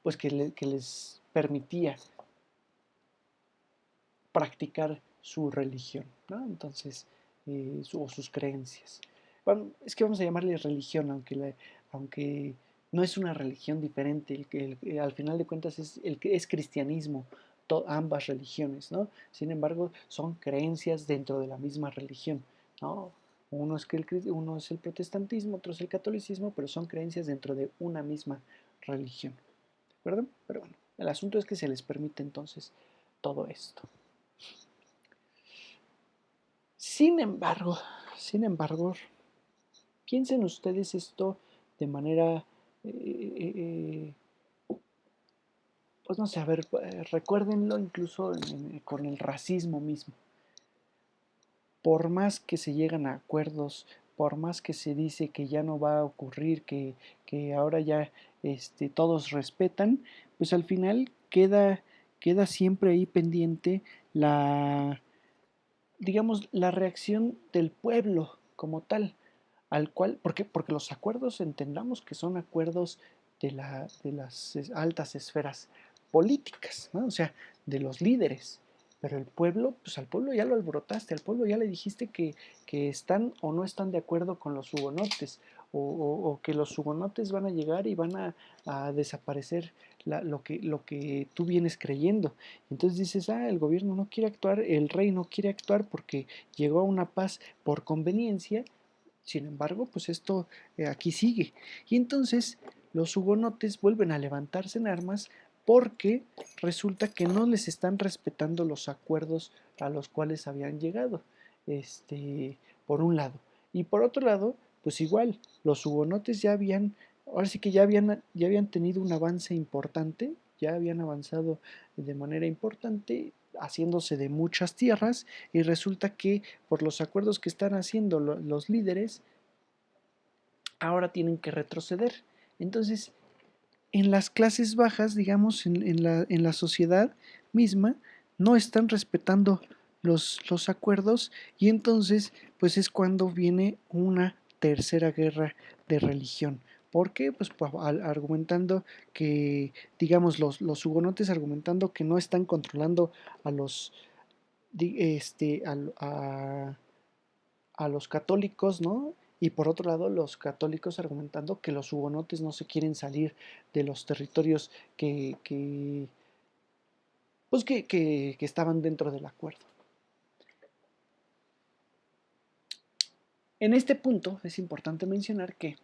pues que les permitía practicar su religión, ¿no? Entonces, o sus creencias. Bueno, es que vamos a llamarle religión, aunque no es una religión diferente, al final de cuentas es cristianismo, ambas religiones, ¿no? Sin embargo, son creencias dentro de la misma religión, ¿no? Uno es el protestantismo, otro es el catolicismo, pero son creencias dentro de una misma religión, ¿de acuerdo? Pero bueno, el asunto es que se les permite entonces todo esto. Sin embargo, sin embargo, piensen ustedes esto de manera, eh, pues no sé, a ver, recuérdenlo incluso con el racismo mismo. Por más que se llegan a acuerdos, por más que se dice que ya no va a ocurrir, que ahora ya todos respetan, pues al final queda siempre ahí pendiente la, digamos, la reacción del pueblo como tal, al cual, porque los acuerdos entendamos que son acuerdos de las altas esferas políticas, ¿no? O sea, de los líderes. Pero el pueblo, pues al pueblo ya lo alborotaste, al pueblo ya le dijiste que están o no están de acuerdo con los hugonotes, o que los hugonotes van a llegar y van a desaparecer lo que tú vienes creyendo. Entonces dices, el gobierno no quiere actuar, el rey no quiere actuar porque llegó a una paz por conveniencia. Sin embargo, pues esto aquí sigue. Y entonces los hugonotes vuelven a levantarse en armas porque resulta que no les están respetando los acuerdos a los cuales habían llegado, por un lado. Y por otro lado, pues igual, los hugonotes ahora sí que ya habían tenido un avance importante, ya habían avanzado de manera importante, haciéndose de muchas tierras, y resulta que por los acuerdos que están haciendo los líderes, ahora tienen que retroceder. Entonces, en las clases bajas, digamos, en la sociedad misma, no están respetando los acuerdos y entonces, pues es cuando viene una tercera guerra de religión. ¿Por qué? Pues argumentando que, digamos, los hugonotes argumentando que no están controlando a los, a los católicos, ¿no? Y por otro lado, los católicos argumentando que los hugonotes no se quieren salir de los territorios pues que estaban dentro del acuerdo. En este punto es importante mencionar que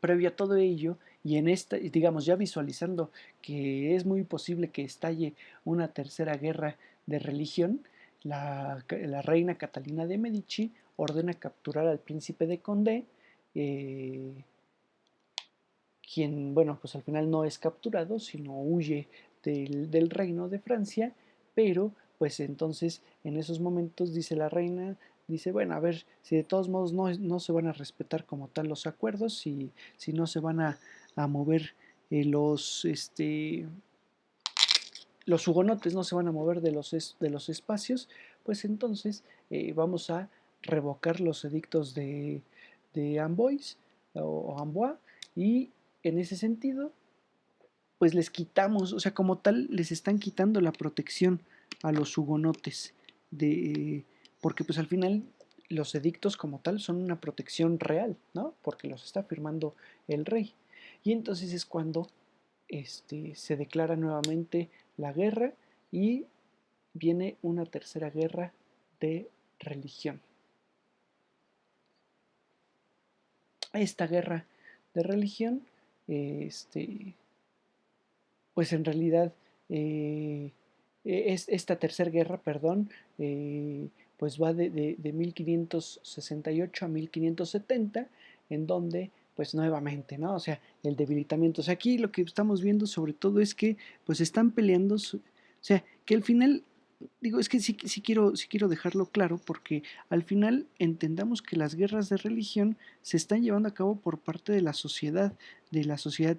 previo a todo ello, y en esta, digamos, ya visualizando que es muy posible que estalle una tercera guerra de religión, la reina Catalina de Medici ordena capturar al príncipe de Condé, quien, bueno, pues al final no es capturado, sino huye del reino de Francia, pero pues entonces en esos momentos dice la reina, dice, bueno, a ver, si de todos modos no se van a respetar como tal los acuerdos, si no se van a mover los hugonotes no se van a mover de los espacios, pues entonces vamos a revocar los edictos de Amboise o Amboise y en ese sentido, pues les quitamos, o sea, como tal, les están quitando la protección a los hugonotes, porque pues al final los edictos como tal son una protección real, ¿no? Porque los está firmando el rey. Y entonces es cuando se declara nuevamente la guerra y viene una tercera guerra de religión. Esta guerra de religión, pues en realidad esta tercera guerra, perdón, pues va de 1568 a 1570, en donde pues nuevamente, ¿no? O sea, el debilitamiento. O sea, aquí lo que estamos viendo sobre todo es que pues están peleando, o sea, que al final, digo, es que sí quiero dejarlo claro porque al final entendamos que las guerras de religión se están llevando a cabo por parte de la sociedad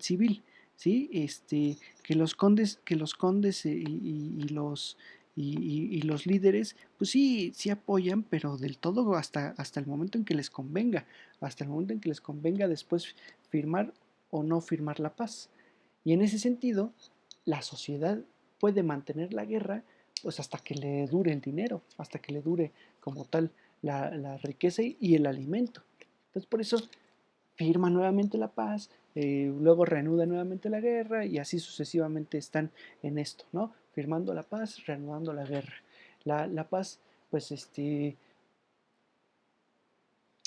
civil. ¿Sí? Que los condes y los líderes, pues sí apoyan, pero del todo hasta el momento en que les convenga, hasta el momento en que les convenga después firmar o no firmar la paz. Y en ese sentido, la sociedad puede mantener la guerra pues hasta que le dure el dinero, hasta que le dure como tal la riqueza y el alimento. Entonces por eso firma nuevamente la paz, luego reanuda nuevamente la guerra y así sucesivamente están en esto, ¿no? Firmando la paz, reanudando la guerra. La paz, pues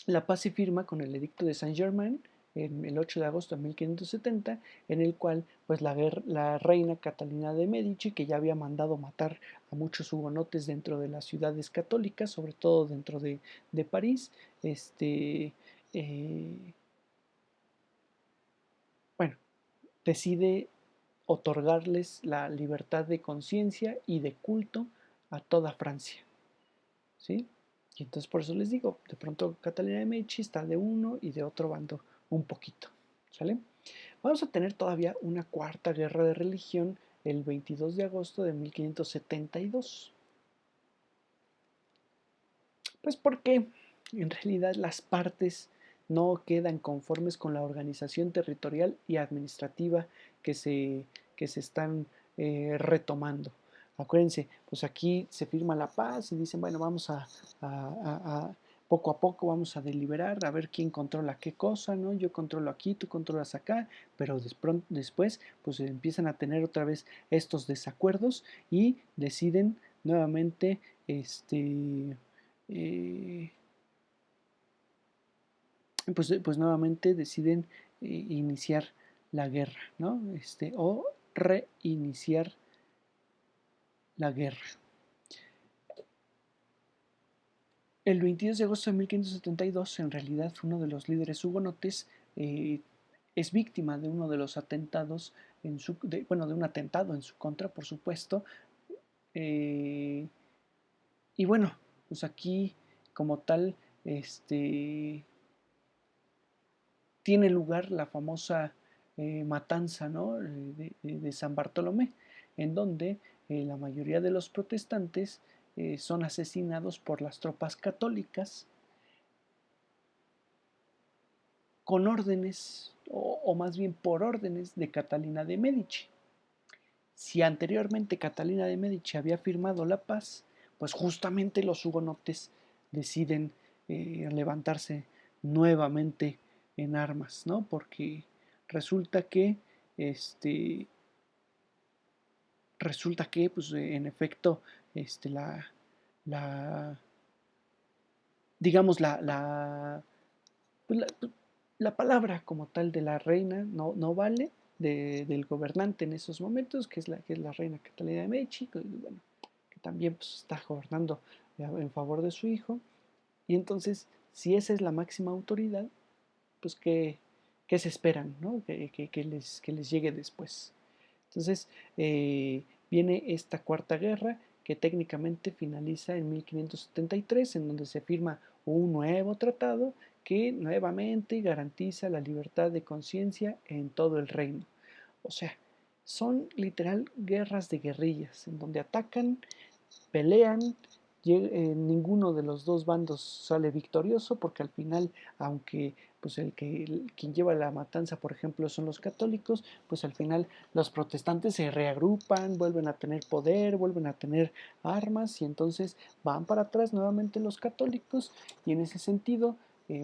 la paz se firma con el edicto de Saint-Germain en el 8 de agosto de 1570, en el cual pues la reina Catalina de Medici, que ya había mandado matar a muchos hugonotes dentro de las ciudades católicas, sobre todo dentro de París, eh, bueno, decide otorgarles la libertad de conciencia y de culto a toda Francia, ¿sí? Y entonces por eso les digo, de pronto Catalina de Medici está de uno y de otro bando un poquito, ¿sale? Vamos a tener todavía una cuarta guerra de religión el 22 de agosto de 1572. Pues porque en realidad las partes no quedan conformes con la organización territorial y administrativa que se, que se están retomando. Acuérdense, pues aquí se firma la paz y dicen, bueno, vamos poco a poco vamos a deliberar, a ver quién controla qué cosa, ¿no? Yo controlo aquí, tú controlas acá, pero después pues empiezan a tener otra vez estos desacuerdos y deciden nuevamente eh, pues nuevamente deciden iniciar la guerra, ¿no? O reiniciar la guerra. El 22 de agosto de 1572, en realidad, uno de los líderes hugonotes es víctima de uno de los atentados, bueno, de un atentado en su contra, por supuesto. Eh, y bueno, pues aquí, como tal, tiene lugar la famosa matanza, ¿no? de San Bartolomé, en donde la mayoría de los protestantes son asesinados por las tropas católicas con órdenes, o más bien por órdenes de Catalina de Medici. Si anteriormente Catalina de Medici había firmado la paz, pues justamente los hugonotes deciden levantarse nuevamente en armas, ¿no? Porque resulta que este, pues, en efecto, la digamos, pues, la palabra como tal de la reina no vale, del gobernante en esos momentos, que es la reina Catalina de Medici, que, bueno, que también pues, está gobernando en favor de su hijo. Y entonces, si esa es la máxima autoridad, pues ¿qué se esperan, ¿no? Que les llegue después. Entonces, viene esta Cuarta Guerra que técnicamente finaliza en 1573, en donde se firma un nuevo tratado que nuevamente garantiza la libertad de conciencia en todo el reino. O sea, son literal guerras de guerrillas, en donde atacan, pelean, ninguno de los dos bandos sale victorioso porque al final, aunque pues quien lleva la matanza, por ejemplo, son los católicos, pues al final los protestantes se reagrupan, vuelven a tener poder, vuelven a tener armas y entonces van para atrás nuevamente los católicos y en ese sentido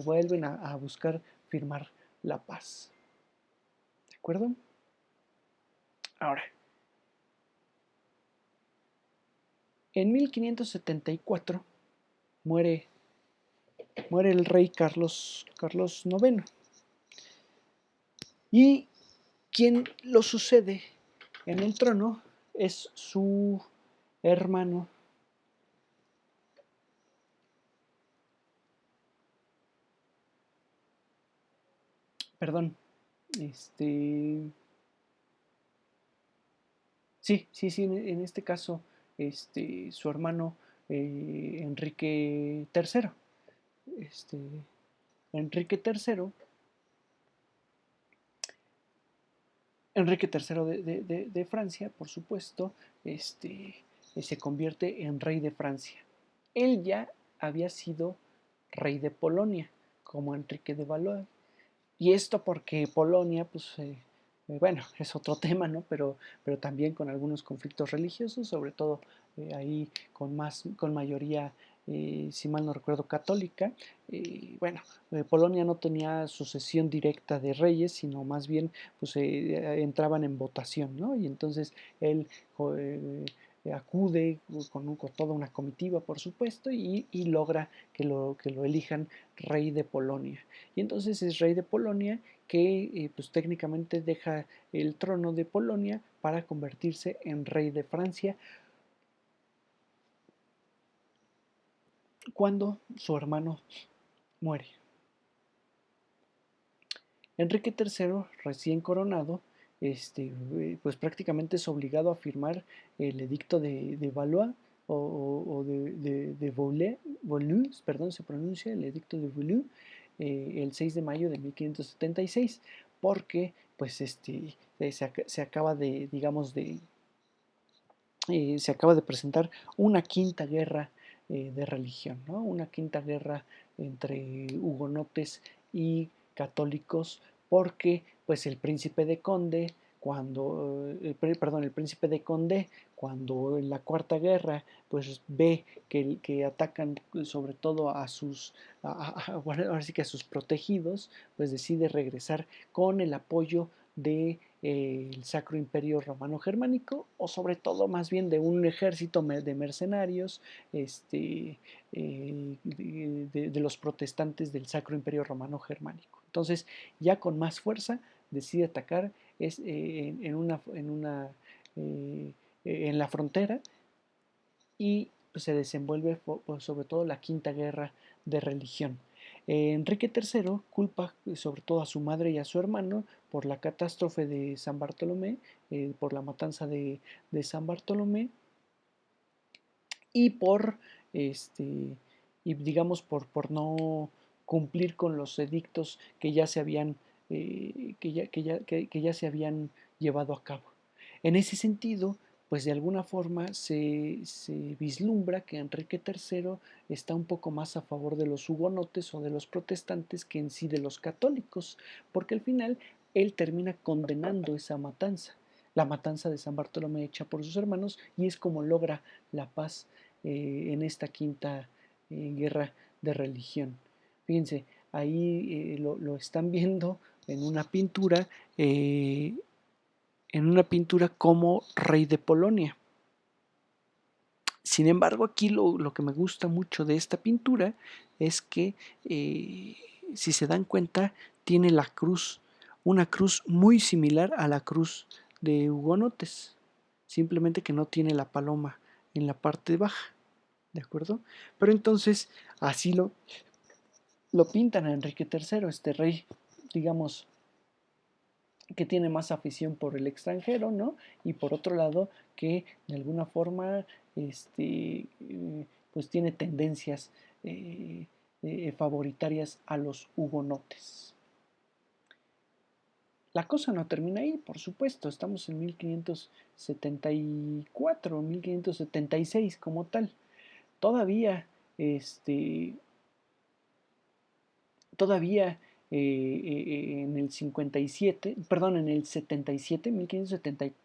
vuelven a buscar firmar la paz. ¿De acuerdo? Ahora, en 1574 muere el rey Carlos IX. Y quien lo sucede en el trono es su hermano, perdón, sí, en este caso, su hermano Enrique III. Este, Enrique III Enrique III de Francia, por supuesto, se convierte en rey de Francia. Él ya había sido rey de Polonia, como Enrique de Valois. Y esto porque Polonia, pues, bueno, es otro tema, ¿no? Pero también con algunos conflictos religiosos, sobre todo ahí con mayoría, si mal no recuerdo, católica. Bueno, Polonia no tenía sucesión directa de reyes, sino más bien, pues, entraban en votación, ¿no? Y entonces él eh, acude con toda una comitiva, por supuesto, y logra que lo elijan rey de Polonia. Y entonces es rey de Polonia que pues técnicamente deja el trono de Polonia para convertirse en rey de Francia cuando su hermano muere. Enrique III, recién coronado, pues prácticamente es obligado a firmar el edicto de Valois o de Vaulieu, perdón, se pronuncia el edicto de Vaulieu, el 6 de mayo de 1576, porque pues se acaba de, digamos, se acaba de presentar una quinta guerra de religión, ¿no? Una quinta guerra entre hugonotes y católicos, porque pues el príncipe de Conde, el príncipe de Condé, cuando en la Cuarta Guerra, pues ve que atacan sobre todo bueno, ahora sí que a sus protegidos, pues decide regresar con el apoyo de el Sacro Imperio Romano Germánico, o sobre todo más bien de un ejército de mercenarios de los protestantes del Sacro Imperio Romano Germánico. Entonces, ya con más fuerza, decide atacar en la frontera y pues, se desenvuelve sobre todo la Quinta Guerra de Religión. Enrique III culpa sobre todo a su madre y a su hermano por la catástrofe de San Bartolomé, por la matanza de San Bartolomé y este, digamos por no cumplir con los edictos que ya se habían que ya se habían llevado a cabo. En ese sentido, pues de alguna forma se vislumbra que Enrique III está un poco más a favor de los hugonotes o de los protestantes que en sí de los católicos, porque al final él termina condenando esa matanza, la matanza de San Bartolomé hecha por sus hermanos, y es como logra la paz en esta quinta guerra de religión. Fíjense, ahí lo están viendo en una pintura, eh, como rey de Polonia. Sin embargo, aquí lo que me gusta mucho de esta pintura es que, si se dan cuenta, tiene la cruz, una cruz muy similar a la cruz de hugonotes, simplemente que no tiene la paloma en la parte baja, ¿de acuerdo? Pero entonces así lo pintan a Enrique III, este rey, digamos, que tiene más afición por el extranjero, ¿no? Y por otro lado, que de alguna forma, pues tiene tendencias favoritarias a los hugonotes. La cosa no termina ahí, por supuesto, estamos en 1574, 1576 como tal. Todavía, este, todavía en el 57, perdón, en el 77, 1574,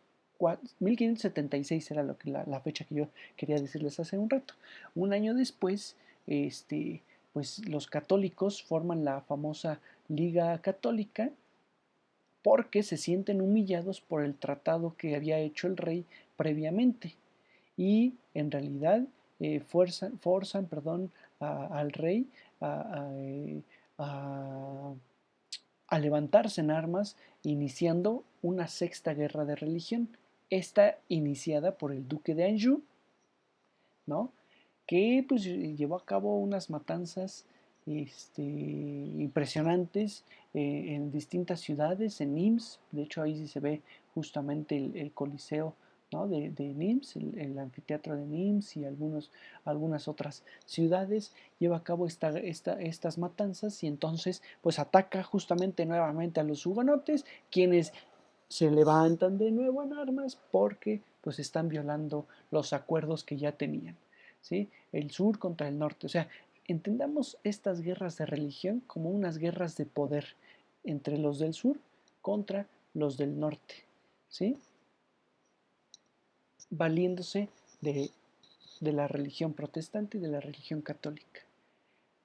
1576 era la fecha que yo quería decirles hace un rato. Un año después, pues los católicos forman la famosa Liga Católica porque se sienten humillados por el tratado que había hecho el rey previamente y en realidad forzan perdón, al rey a, a, a levantarse en armas, iniciando una sexta guerra de religión, esta iniciada por el duque de Anjou, ¿no? Que pues llevó a cabo unas matanzas impresionantes en distintas ciudades, en Nimes, de hecho ahí sí se ve justamente el Coliseo, ¿no? de Nimes, el anfiteatro de Nimes y algunas otras ciudades, lleva a cabo estas matanzas y entonces pues ataca justamente nuevamente a los hugonotes, quienes se levantan de nuevo en armas porque pues están violando los acuerdos que ya tenían, ¿sí? El sur contra el norte, o sea, entendamos estas guerras de religión como unas guerras de poder entre los del sur contra los del norte, ¿sí? Valiéndose de, de la religión protestante y de la religión católica.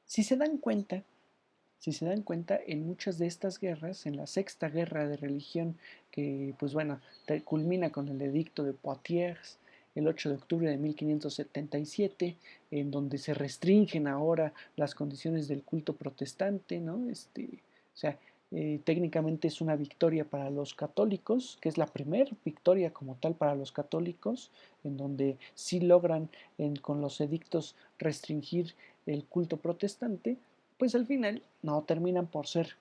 Si se dan cuenta, si se dan cuenta, en muchas de estas guerras, en la sexta guerra de religión, que pues bueno, culmina con el edicto de Poitiers, el 8 de octubre de 1577, en donde se restringen ahora las condiciones del culto protestante, ¿no? O sea, técnicamente es una victoria para los católicos, que es la primera victoria como tal para los católicos, en donde sí logran con los edictos restringir el culto protestante, pues al final no terminan por ser,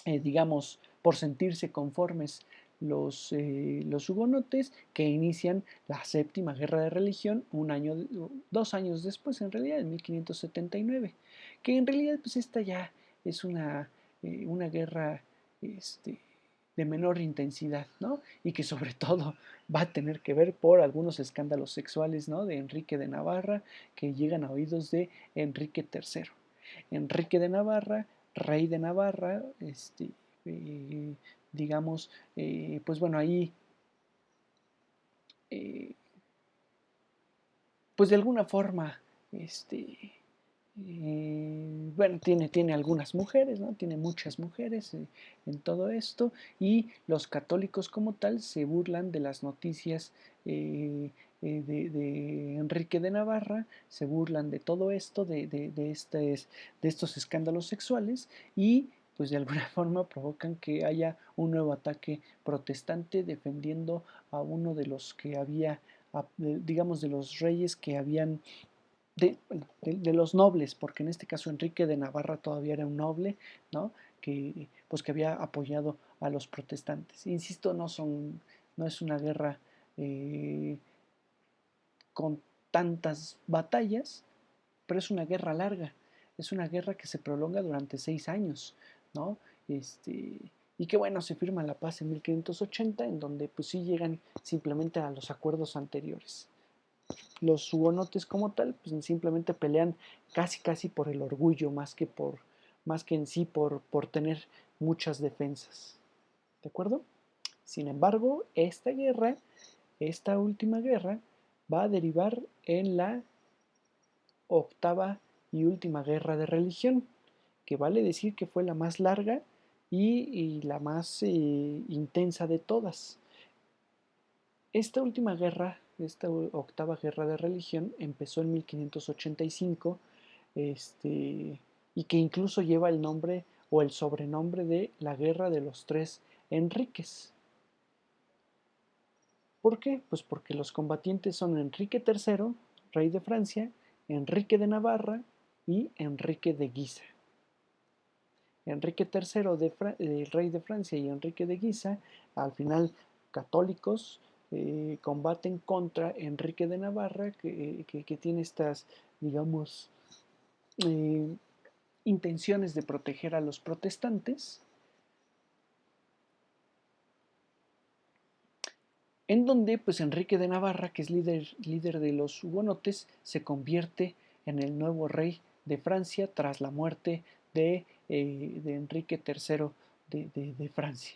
digamos, por sentirse conformes los hugonotes, que inician la séptima guerra de religión 2 años después, en realidad, en 1579, que en realidad pues esta ya es una guerra de menor intensidad, ¿no? Y que sobre todo va a tener que ver por algunos escándalos sexuales, ¿no? De Enrique de Navarra, que llegan a oídos de Enrique III. Enrique de Navarra, rey de Navarra, eh, digamos, pues bueno, ahí, eh, pues de alguna forma, bueno, tiene algunas mujeres, ¿no? Tiene muchas mujeres en todo esto, y los católicos como tal se burlan de las noticias de Enrique de Navarra, se burlan de todo esto, de estos escándalos sexuales, y pues de alguna forma provocan que haya un nuevo ataque protestante defendiendo a uno de los que había, digamos, de los reyes que habían de los nobles, porque en este caso Enrique de Navarra todavía era un noble, ¿no? Pues que había apoyado a los protestantes. Insisto, no es una guerra eh, con tantas batallas, pero es una guerra larga, es una guerra que se prolonga durante 6 años, ¿no? Este, y que bueno, se firma la paz en 1580, en donde pues sí llegan simplemente a los acuerdos anteriores. Los hugonotes como tal, pues simplemente pelean casi por el orgullo, más que en sí por tener muchas defensas. ¿De acuerdo? Sin embargo, esta última guerra, va a derivar en la octava y última guerra de religión, que vale decir que fue la más larga y la más intensa de todas. Esta última guerra, esta octava guerra de religión, empezó en 1585, y que incluso lleva el nombre o el sobrenombre de la Guerra de los Tres Enriques. ¿Por qué? Pues porque los combatientes son Enrique III, rey de Francia, Enrique de Navarra y Enrique de Guisa. Enrique III, rey de Francia, y Enrique de Guisa, al final católicos, combaten contra Enrique de Navarra, que tiene estas, digamos, eh, intenciones de proteger a los protestantes, en donde pues Enrique de Navarra, que es líder de los hugonotes, se convierte en el nuevo rey de Francia tras la muerte de Enrique III de Francia.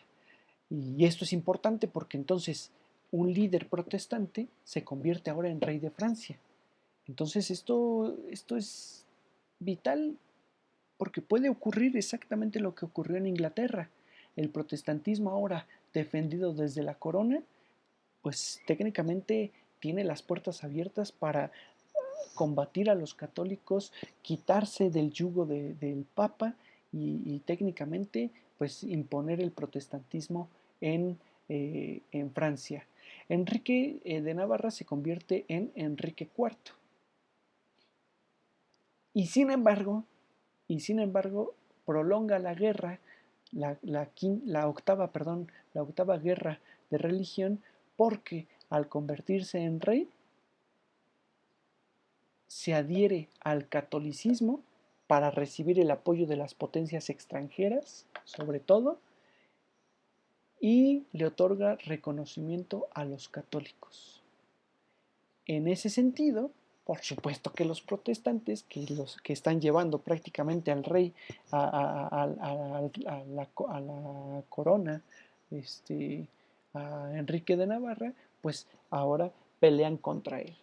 Y esto es importante porque entonces un líder protestante se convierte ahora en rey de Francia. Entonces esto es vital porque puede ocurrir exactamente lo que ocurrió en Inglaterra. El protestantismo ahora defendido desde la corona, pues técnicamente tiene las puertas abiertas para combatir a los católicos, quitarse del yugo del Papa y técnicamente pues imponer el protestantismo en Francia. Enrique de Navarra se convierte en Enrique IV. Y sin embargo, prolonga la guerra, la octava guerra de religión, porque al convertirse en rey, se adhiere al catolicismo para recibir el apoyo de las potencias extranjeras, sobre todo, y le otorga reconocimiento a los católicos. En ese sentido, por supuesto que los protestantes, los que están llevando prácticamente al rey a la corona, a Enrique de Navarra, pues ahora pelean contra él.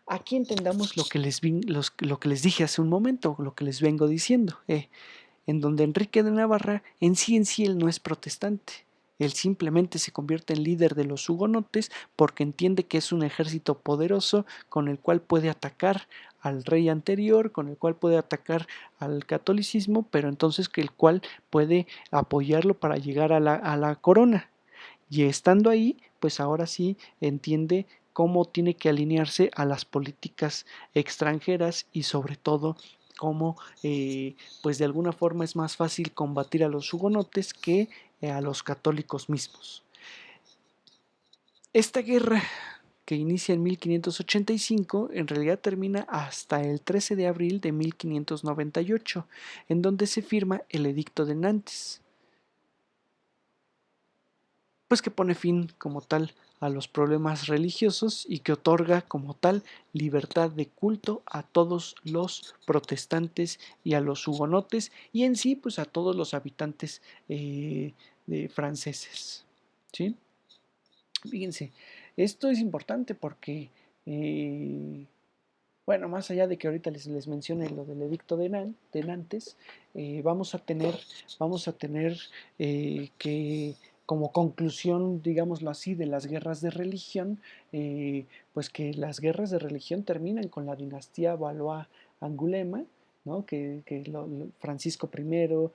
Aquí entendamos lo que les dije hace un momento, lo que les vengo diciendo, en donde Enrique de Navarra en sí él no es protestante. Él simplemente se convierte en líder de los hugonotes porque entiende que es un ejército poderoso con el cual puede atacar al rey anterior, con el cual puede atacar al catolicismo, pero entonces que el cual puede apoyarlo para llegar a la corona. Y estando ahí, pues ahora sí entiende cómo tiene que alinearse a las políticas extranjeras y sobre todo cómo pues de alguna forma es más fácil combatir a los hugonotes que a los católicos mismos. Esta guerra, que inicia en 1585, en realidad termina hasta el 13 de abril de 1598, en donde se firma el Edicto de Nantes, pues que pone fin como tal a los problemas religiosos y que otorga como tal libertad de culto a todos los protestantes y a los hugonotes y en sí pues a todos los habitantes franceses. ¿Sí? Fíjense, esto es importante porque bueno, más allá de que ahorita les mencione lo del edicto de Nantes, vamos a tener que como conclusión, digámoslo así, de las guerras de religión, pues que las guerras de religión terminan con la dinastía Valois-Angulema, ¿no? Francisco I,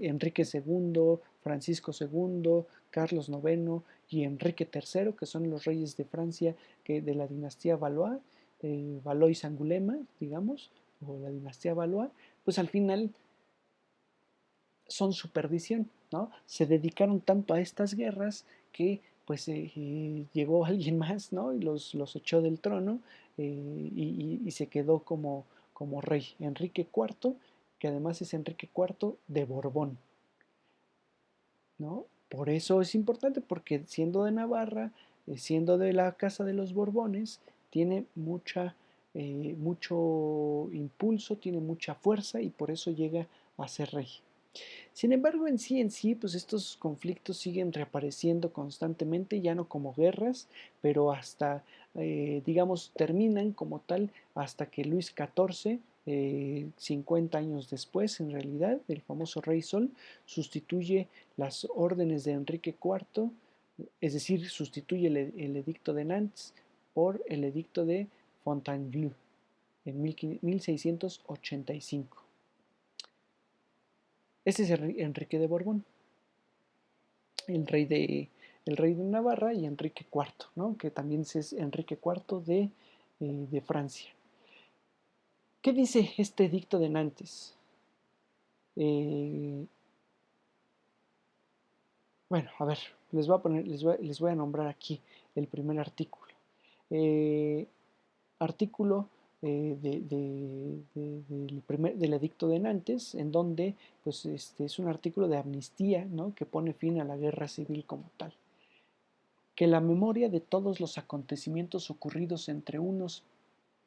Enrique II, Francisco II, Carlos IX y Enrique III, que son los reyes de Francia de la dinastía Valois, Valois-Angulema, digamos, o la dinastía Valois, pues al final son su perdición, ¿no? Se dedicaron tanto a estas guerras que pues llegó alguien más, ¿no? Y los echó del trono y se quedó como rey. Enrique IV, que además es Enrique IV de Borbón. ¿no? Por eso es importante, porque siendo de Navarra, siendo de la Casa de los Borbones, tiene mucho impulso, tiene mucha fuerza y por eso llega a ser rey. Sin embargo, en sí, pues estos conflictos siguen reapareciendo constantemente, ya no como guerras, pero hasta, digamos, terminan como tal hasta que Luis XIV, 50 años después, en realidad, el famoso Rey Sol, sustituye las órdenes de Enrique IV, es decir, sustituye el edicto de Nantes por el edicto de Fontainebleau en 1685. Ese es Enrique de Borbón, el rey de, el rey de Navarra, y Enrique IV, ¿no? Que también es Enrique IV de Francia. ¿Qué dice este edicto de Nantes? Eh, bueno, a ver, les voy a nombrar aquí el primer artículo. Eh, artículo del edicto de Nantes, en donde pues, es un artículo de amnistía, ¿no? Que pone fin a la guerra civil como tal. Que la memoria de todos los acontecimientos ocurridos entre unos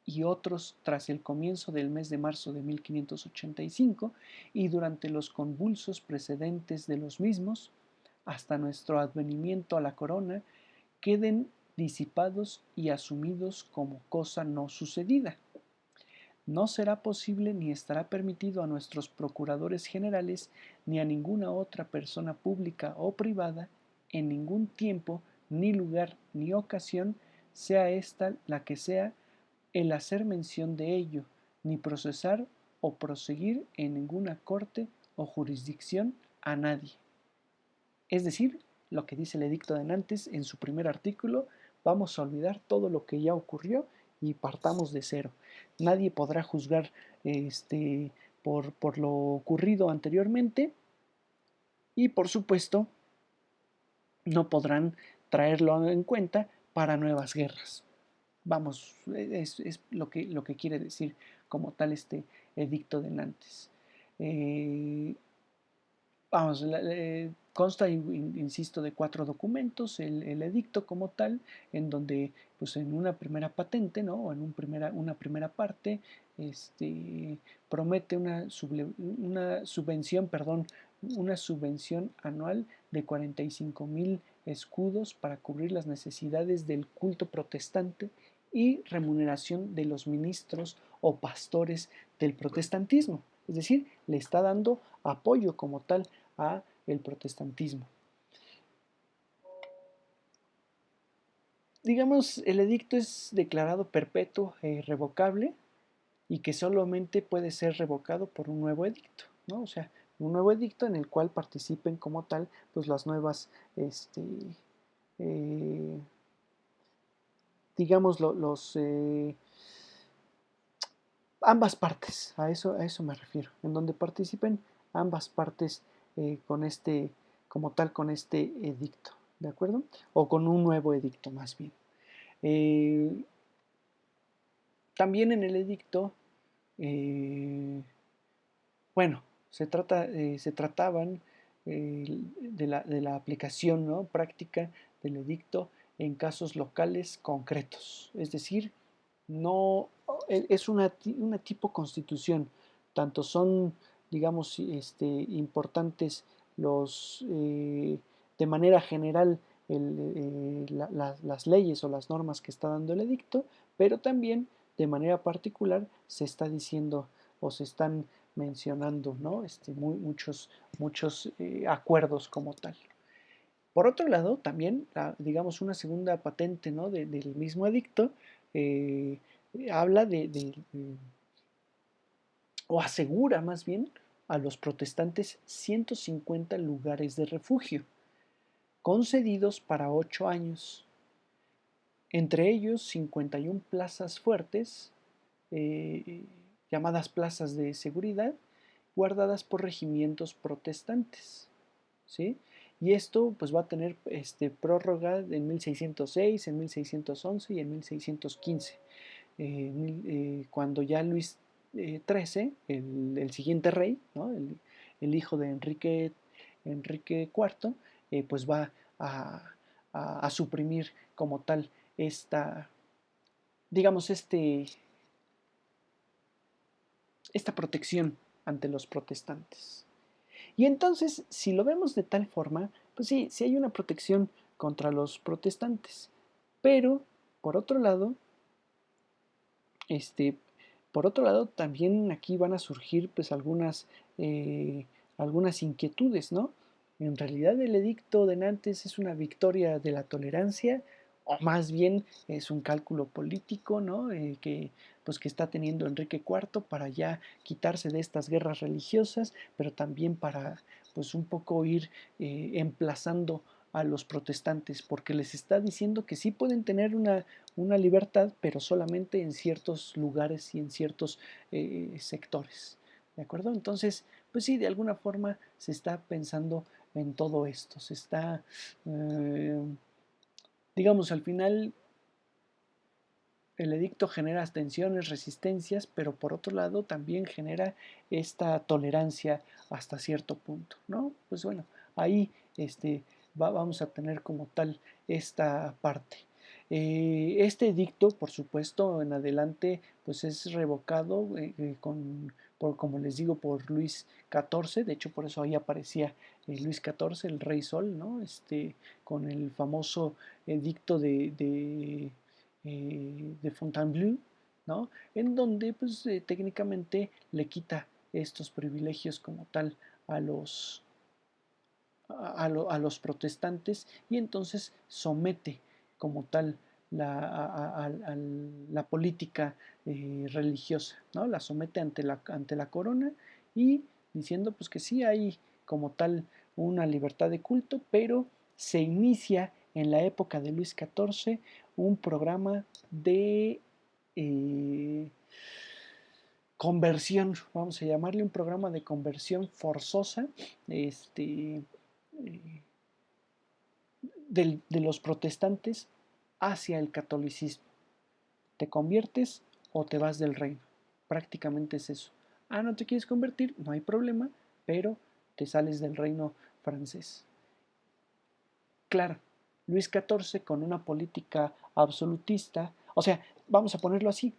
y otros tras el comienzo del mes de marzo de 1585 y durante los convulsos precedentes de los mismos, hasta nuestro advenimiento a la corona, queden disipados y asumidos como cosa no sucedida. No será posible ni estará permitido a nuestros procuradores generales ni a ninguna otra persona pública o privada, en ningún tiempo, ni lugar, ni ocasión, sea esta la que sea, el hacer mención de ello, ni procesar o proseguir en ninguna corte o jurisdicción a nadie. Es decir, lo que dice el edicto de Nantes en su primer artículo: vamos a olvidar todo lo que ya ocurrió y partamos de cero. Nadie podrá juzgar por lo ocurrido anteriormente y, por supuesto, no podrán traerlo en cuenta para nuevas guerras. Vamos, es lo que quiere decir como tal este edicto de Nantes. Eh, Vamos, consta, insisto, de 4 documentos, el edicto como tal, en donde, pues en una primera patente, ¿no? O en una primera parte, promete una subvención, perdón, una subvención anual de 45,000 escudos para cubrir las necesidades del culto protestante y remuneración de los ministros o pastores del protestantismo. Es decir, le está dando apoyo como tal a el protestantismo. Digamos, el edicto es declarado perpetuo e irrevocable y que solamente puede ser revocado por un nuevo edicto, ¿no? O sea, un nuevo edicto en el cual participen como tal, pues las nuevas, eh, digamos, ambas partes, a eso me refiero, en donde participen ambas partes como tal, con este edicto, ¿de acuerdo? O con un nuevo edicto más bien. Eh, También en el edicto, eh, bueno, se trataban de la aplicación, ¿no? Práctica del edicto en casos locales concretos, es decir, no es una tipo constitución, tanto son, digamos, importantes de manera general las leyes o las normas que está dando el edicto, pero también de manera particular se está diciendo o se están mencionando, ¿no? Muchos acuerdos como tal. Por otro lado, también, digamos, una segunda patente, ¿no? Del mismo edicto, eh, habla o asegura más bien a los protestantes 150 lugares de refugio, concedidos para 8 años, entre ellos 51 plazas fuertes, eh, llamadas plazas de seguridad, guardadas por regimientos protestantes, ¿sí? Y esto pues va a tener prórroga en 1606, en 1611 y en 1615, cuando ya Luis XIII, el siguiente rey, ¿no? el hijo de Enrique Enrique IV, pues va a suprimir como tal esta, digamos, esta protección ante los protestantes. Y entonces, si lo vemos de tal forma, pues sí, sí hay una protección contra los protestantes. Pero, por otro lado, este, también aquí van a surgir pues algunas inquietudes, ¿no? En realidad el edicto de Nantes es una victoria de la tolerancia o más bien es un cálculo político, ¿no? Que está teniendo Enrique IV para ya quitarse de estas guerras religiosas, pero también para pues un poco ir emplazando a los protestantes, porque les está diciendo que sí pueden tener una libertad, pero solamente en ciertos lugares y en ciertos sectores. ¿De acuerdo? Entonces, pues sí, de alguna forma se está pensando en todo esto. Se está, eh, digamos, al final el edicto genera tensiones, resistencias, pero por otro lado también genera esta tolerancia hasta cierto punto, ¿no? Pues bueno, ahí vamos a tener como tal esta parte. Este edicto, por supuesto, en adelante, pues es revocado como les digo, por Luis XIV. De hecho, por eso ahí aparecía Luis XIV, el Rey Sol, ¿no? Con el famoso edicto de Fontainebleau, ¿no? En donde pues técnicamente le quita estos privilegios como tal a los protestantes y entonces somete como tal la política religiosa, ¿no? La somete ante la corona y diciendo pues que sí hay como tal una libertad de culto, pero se inicia en la época de Luis XIV un programa de conversión, vamos a llamarle un programa de conversión forzosa, eh, de los protestantes hacia el catolicismo. ¿Te conviertes o te vas del reino? Prácticamente es eso. Ah, ¿no te quieres convertir? No hay problema, pero te sales del reino francés. Claro, Luis XIV con una política absolutista, o sea, vamos a ponerlo así,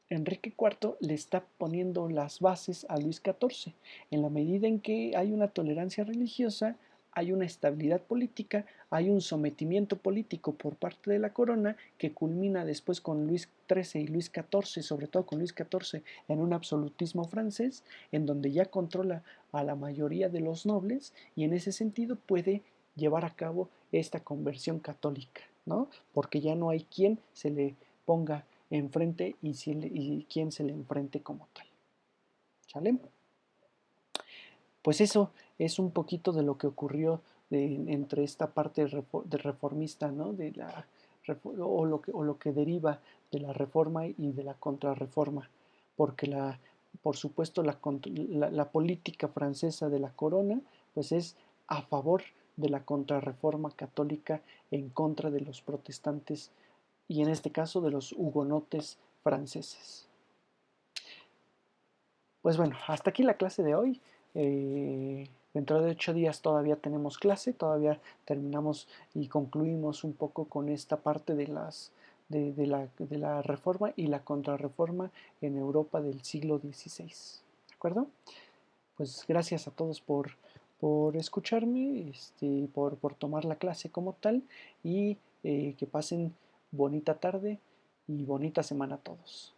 Enrique IV le está poniendo las bases a Luis XIV. En la medida en que hay una tolerancia religiosa, hay una estabilidad política, hay un sometimiento político por parte de la corona que culmina después con Luis XIII y Luis XIV, sobre todo con Luis XIV, en un absolutismo francés, en donde ya controla a la mayoría de los nobles y en ese sentido puede llevar a cabo esta conversión católica, ¿no? Porque ya no hay quien se le ponga enfrente y quien se le enfrente como tal. ¿Sale? Pues eso es un poquito de lo que ocurrió entre esta parte de reformista, ¿no? O lo que deriva de la reforma y de la contrarreforma, porque por supuesto la política francesa de la corona pues es a favor de la contrarreforma católica en contra de los protestantes y en este caso de los hugonotes franceses. Pues bueno, hasta aquí la clase de hoy. Dentro de 8 días todavía tenemos clase, todavía terminamos y concluimos un poco con esta parte de la reforma y la contrarreforma en Europa del siglo XVI. ¿De acuerdo? Pues gracias a todos por escucharme, por tomar la clase como tal y que pasen bonita tarde y bonita semana a todos.